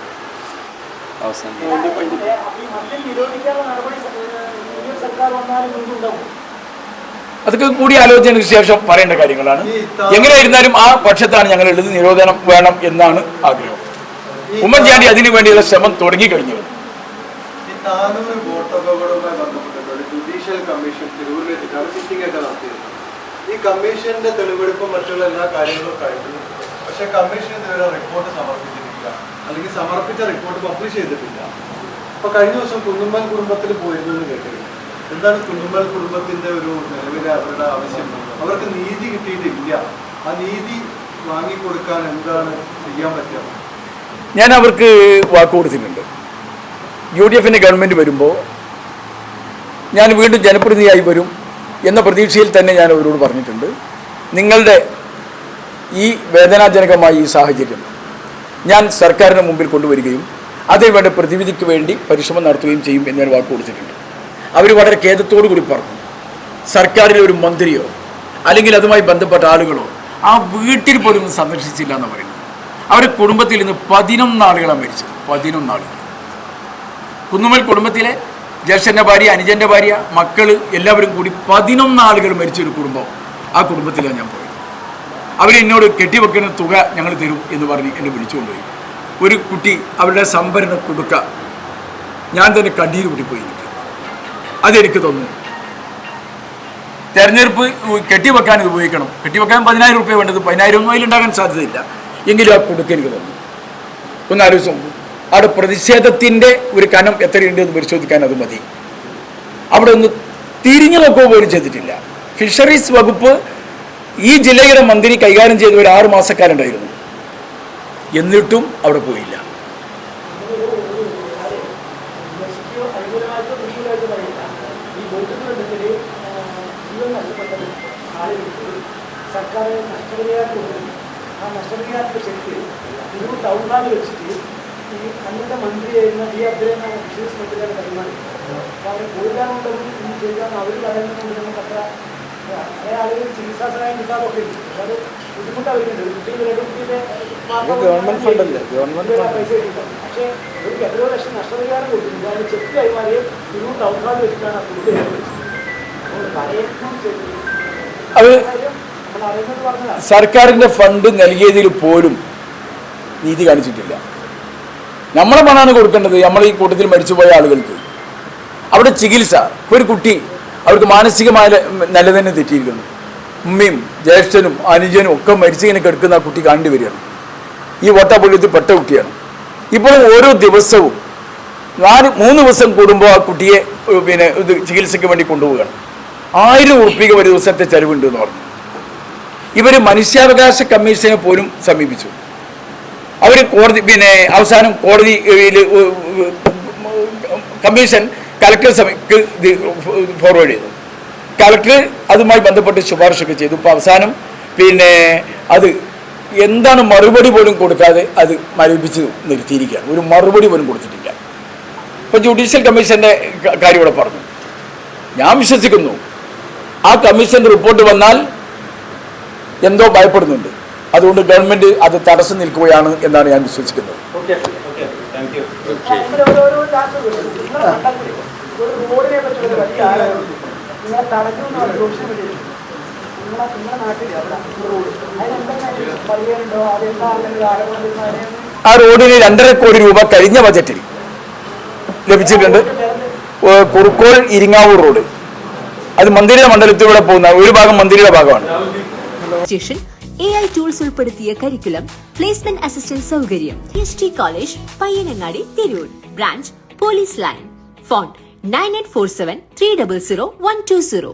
അതൊക്കെ കൂടി ആലോചനയ്ക്ക് ശേഷം പറയേണ്ട കാര്യങ്ങളാണ്. എങ്ങനെയായിരുന്നാലും ആ പക്ഷത്താണ് ഞങ്ങളുള്ളത്. നിരോധനം വേണം എന്നാണ് ആഗ്രഹം. ഉമ്മൻചാണ്ടി അതിനു വേണ്ടിയുള്ള ശ്രമം തുടങ്ങിക്കഴിഞ്ഞു. ജുഡീഷ്യൽ കമ്മീഷൻ തിരൂരിൽ വെച്ചിട്ടാണ് സിറ്റിംഗ് ഒക്കെ നടത്തിയത്. ഈ കമ്മീഷന്റെ തെളിവെടുപ്പും മറ്റുള്ള എല്ലാ കാര്യങ്ങളും കഴിഞ്ഞു. പക്ഷെ കമ്മീഷൻ ഇതുവരെ റിപ്പോർട്ട് സമർപ്പിച്ചിട്ടില്ല, അല്ലെങ്കിൽ സമർപ്പിച്ച റിപ്പോർട്ട് പബ്ലിഷ് ചെയ്തിട്ടില്ല. അപ്പൊ കഴിഞ്ഞ ദിവസം കുന്നുമ്മൽ കുടുംബത്തിൽ പോയിരുന്നു എന്ന് കേട്ടിരുന്നു. എന്താണ് കുന്നുമ്മൽ കുടുംബത്തിന്റെ ഒരു നിലവിലെ അവരുടെ ആവശ്യം? അവർക്ക് നീതി കിട്ടിയിട്ടില്ല. ആ നീതി വാങ്ങിക്കൊടുക്കാൻ എന്താണ് ചെയ്യാൻ പറ്റുക? ഞാൻ അവർക്ക് വാക്ക് കൊടുത്തിട്ടുണ്ട്. UDFന്റെ ഗവൺമെൻറ് വരുമ്പോൾ ഞാൻ വീണ്ടും ജനപ്രതിനിധിയായി വരും എന്ന പ്രതീക്ഷയിൽ തന്നെ ഞാൻ അവരോട് പറഞ്ഞിട്ടുണ്ട്. നിങ്ങളുടെ ഈ വേദനാജനകമായ ഈ സാഹചര്യം ഞാൻ സർക്കാരിന് മുമ്പിൽ കൊണ്ടുവരികയും അതിന് വേണ്ട പ്രതിവിധിക്ക് വേണ്ടി പരിശ്രമം നടത്തുകയും ചെയ്യും എന്ന് ഞാൻ വാക്ക് കൊടുത്തിട്ടുണ്ട്. അവർ വളരെ ഖേദത്തോടു കൂടി പറഞ്ഞു, സർക്കാരിലെ ഒരു മന്ത്രിയോ അല്ലെങ്കിൽ അതുമായി ബന്ധപ്പെട്ട ആളുകളോ ആ വീട്ടിൽ പോലും സന്ദർശിച്ചില്ല എന്ന് പറയുന്നത്. അവരുടെ കുടുംബത്തിൽ നിന്ന് 11 ആളുകളാണ് മരിച്ചത്. 11 ആളുകൾ. കുന്നുമ്മൽ കുടുംബത്തിലെ ജ്യേഷ്ഠൻ്റെ ഭാര്യ, അനുജൻ്റെ ഭാര്യ, മക്കൾ എല്ലാവരും കൂടി 11 ആളുകൾ മരിച്ചൊരു കുടുംബം. ആ കുടുംബത്തിലാണ് ഞാൻ പോയത്. അവരെന്നോട് കെട്ടിവെക്കുന്ന തുക ഞങ്ങൾ തരും എന്ന് പറഞ്ഞ് എന്നെ വിളിച്ചുകൊണ്ടുപോയി. ഒരു കുട്ടി അവരുടെ സംഭരണ കൊടുക്ക ഞാൻ തന്നെ കണ്ണീര് കൂട്ടിപ്പോയി. അതെനിക്ക് തോന്നുന്നു തെരഞ്ഞെടുപ്പ് കെട്ടിവെക്കാൻ ഇത് ഉപയോഗിക്കണം. കെട്ടിവെക്കാൻ 10,000 രൂപ വേണ്ടത്, 10,000 ഒന്നും അതിലുണ്ടാകാൻ സാധ്യതയില്ല. എങ്കിലും ആ കൊടുക്ക എനിക്ക് തോന്നുന്നു. ഒന്ന് ആലോചിച്ച് നോക്കൂ. അവിടെ പ്രതിഷേധത്തിൻ്റെ ഒരു കനം എത്രയുണ്ട് എന്ന് പരിശോധിക്കാൻ അത് മതി. അവിടെ ഒന്ന് തിരിഞ്ഞു നോക്കുക പോലും ചെയ്തിട്ടില്ല. ഫിഷറീസ് വകുപ്പ് ഈ ജില്ലയുടെ മന്ത്രി കൈകാര്യം ചെയ്ത ഒരു 6 മാസക്കാരുണ്ടായിരുന്നു. എന്നിട്ടും അവിടെ പോയില്ല. സർക്കാർ നഷ്ടപരിഹാരം ആ നഷ്ടപരിഹാരത്തെ ചെക്ക് തിരൂർ ടൗണിലാണ് വെച്ചിട്ട് ഈ അന്നത്തെ മന്ത്രിയായിരുന്ന ഡി അബ്ദുറഹ്മാൻ ഫിഷറീസ് മന്ത്രിയുടെ കൈമാറി. അപ്പോൾ അവർ പോയില്ലാന്നുണ്ടെങ്കിൽ ഇനി ചെയ്താൽ അവർ പറയുന്നതുകൊണ്ട് നമുക്ക് അത്ര അതേ ആളുകൾ ചികിത്സാ സഹായം കിട്ടാതൊക്കെ ഉണ്ട്. പക്ഷെ അത് ബുദ്ധിമുട്ട് അവർക്കുണ്ട്. കുട്ടികളുടെ കുട്ടിയുടെ പൈസ കിട്ടും. പക്ഷേ ഒരു 1 ലക്ഷം നഷ്ടപരിഹാരം കൊടുത്തിട്ടുണ്ട്. അതിന് ചെക്ക് കൈമാറിയ തിരൂർ ടൗൺ ഹാളിൽ വെച്ചിട്ടാണ് ആ കുട്ടി വെച്ചത്. അപ്പോൾ പറയുന്നു അത് സർക്കാരിൻ്റെ ഫണ്ട് നൽകിയതിൽ പോലും നീതി കാണിച്ചിട്ടില്ല. നമ്മളെ പണമാണ് കൊടുക്കേണ്ടത്. നമ്മൾ ഈ കൂട്ടത്തിൽ മരിച്ചുപോയ ആളുകൾക്ക് അവിടെ അവിടെ ചികിത്സ, ഒരു കുട്ടി അവർക്ക് മാനസികമായ നിലതന്നെ തെറ്റിയിരിക്കുന്നു. ഉമ്മയും ജ്യേഷ്ഠനും അനുജനും ഒക്കെ മരിച്ചിങ്ങനെ കിടക്കുന്ന ആ കുട്ടി കാണേണ്ടി വരികയാണ്. ഈ വോട്ടാപുള്ളിയത്തിൽ പെട്ട കുട്ടിയാണ്. ഇപ്പോഴും ഓരോ ദിവസവും 3 ദിവസം കൂടുമ്പോൾ ആ കുട്ടിയെ ഇത് ചികിത്സയ്ക്ക് വേണ്ടി കൊണ്ടുപോവുകയാണ്. 1000 ഉറുപ്പിക ഒരു ദിവസത്തെ ചെലവുണ്ട് എന്ന് പറഞ്ഞു. ഇവർ മനുഷ്യാവകാശ കമ്മീഷനെ പോലും സമീപിച്ചു. അവർ കോടതി അവസാനം കോടതിയിൽ കമ്മീഷൻ കലക്ടർ സഭയ്ക്ക് ഫോർവേഡ് ചെയ്തു. കലക്ടർ അതുമായി ബന്ധപ്പെട്ട് ശുപാർശയൊക്കെ ചെയ്തു. ഇപ്പോൾ അവസാനം അത് എന്താണ് മറുപടി പോലും കൊടുക്കാതെ അത് മരവിപ്പിച്ച് നിർത്തിയിരിക്കുകയാണ്. ഒരു മറുപടി പോലും കൊടുത്തിട്ടില്ല. ഇപ്പോൾ ജുഡീഷ്യൽ കമ്മീഷൻ്റെ കാര്യം ഇവിടെ പറഞ്ഞു. ഞാൻ വിശ്വസിക്കുന്നു ആ കമ്മീഷൻ്റെ റിപ്പോർട്ട് വന്നാൽ എന്തോ ഭയപ്പെടുന്നുണ്ട്. അതുകൊണ്ട് ഗവൺമെൻറ് അത് തടസ്സം നിൽക്കുകയാണ് എന്നാണ് ഞാൻ വിശ്വസിക്കുന്നത്. റോഡിനെ പറ്റി വലിയ ആരാധന നിങ്ങളെ തടഞ്ഞു സോഷ്യൽ മീഡിയയിൽ നിങ്ങളെ നാട്ടിൽ റോഡ് അതിനെന്തെങ്കിലും പറയാനുണ്ടോ? അതെന്താ അങ്ങനെ ആരോപണം? ആ റോഡിന് 2.5 കോടി രൂപ കഴിഞ്ഞ ബജറ്റിൽ ലഭിച്ചിട്ടുണ്ട്. കുറുക്കോൾ ഇരിങ്ങാവൂർ റോഡ്, അത് മന്ദിര മണ്ഡലത്തിലൂടെ പോകുന്ന ഒരു ഭാഗം മന്ദിരയുടെ ഭാഗമാണ്. AI ടൂൾസ് ഉൾപ്പെടുത്തിയ കരിക്കുലം, പ്ലേസ്മെന്റ് അസിസ്റ്റന്റ് സൗകര്യം. TST college, Payyanangadi, Tirur. Branch police line. Phone 9847 300 120.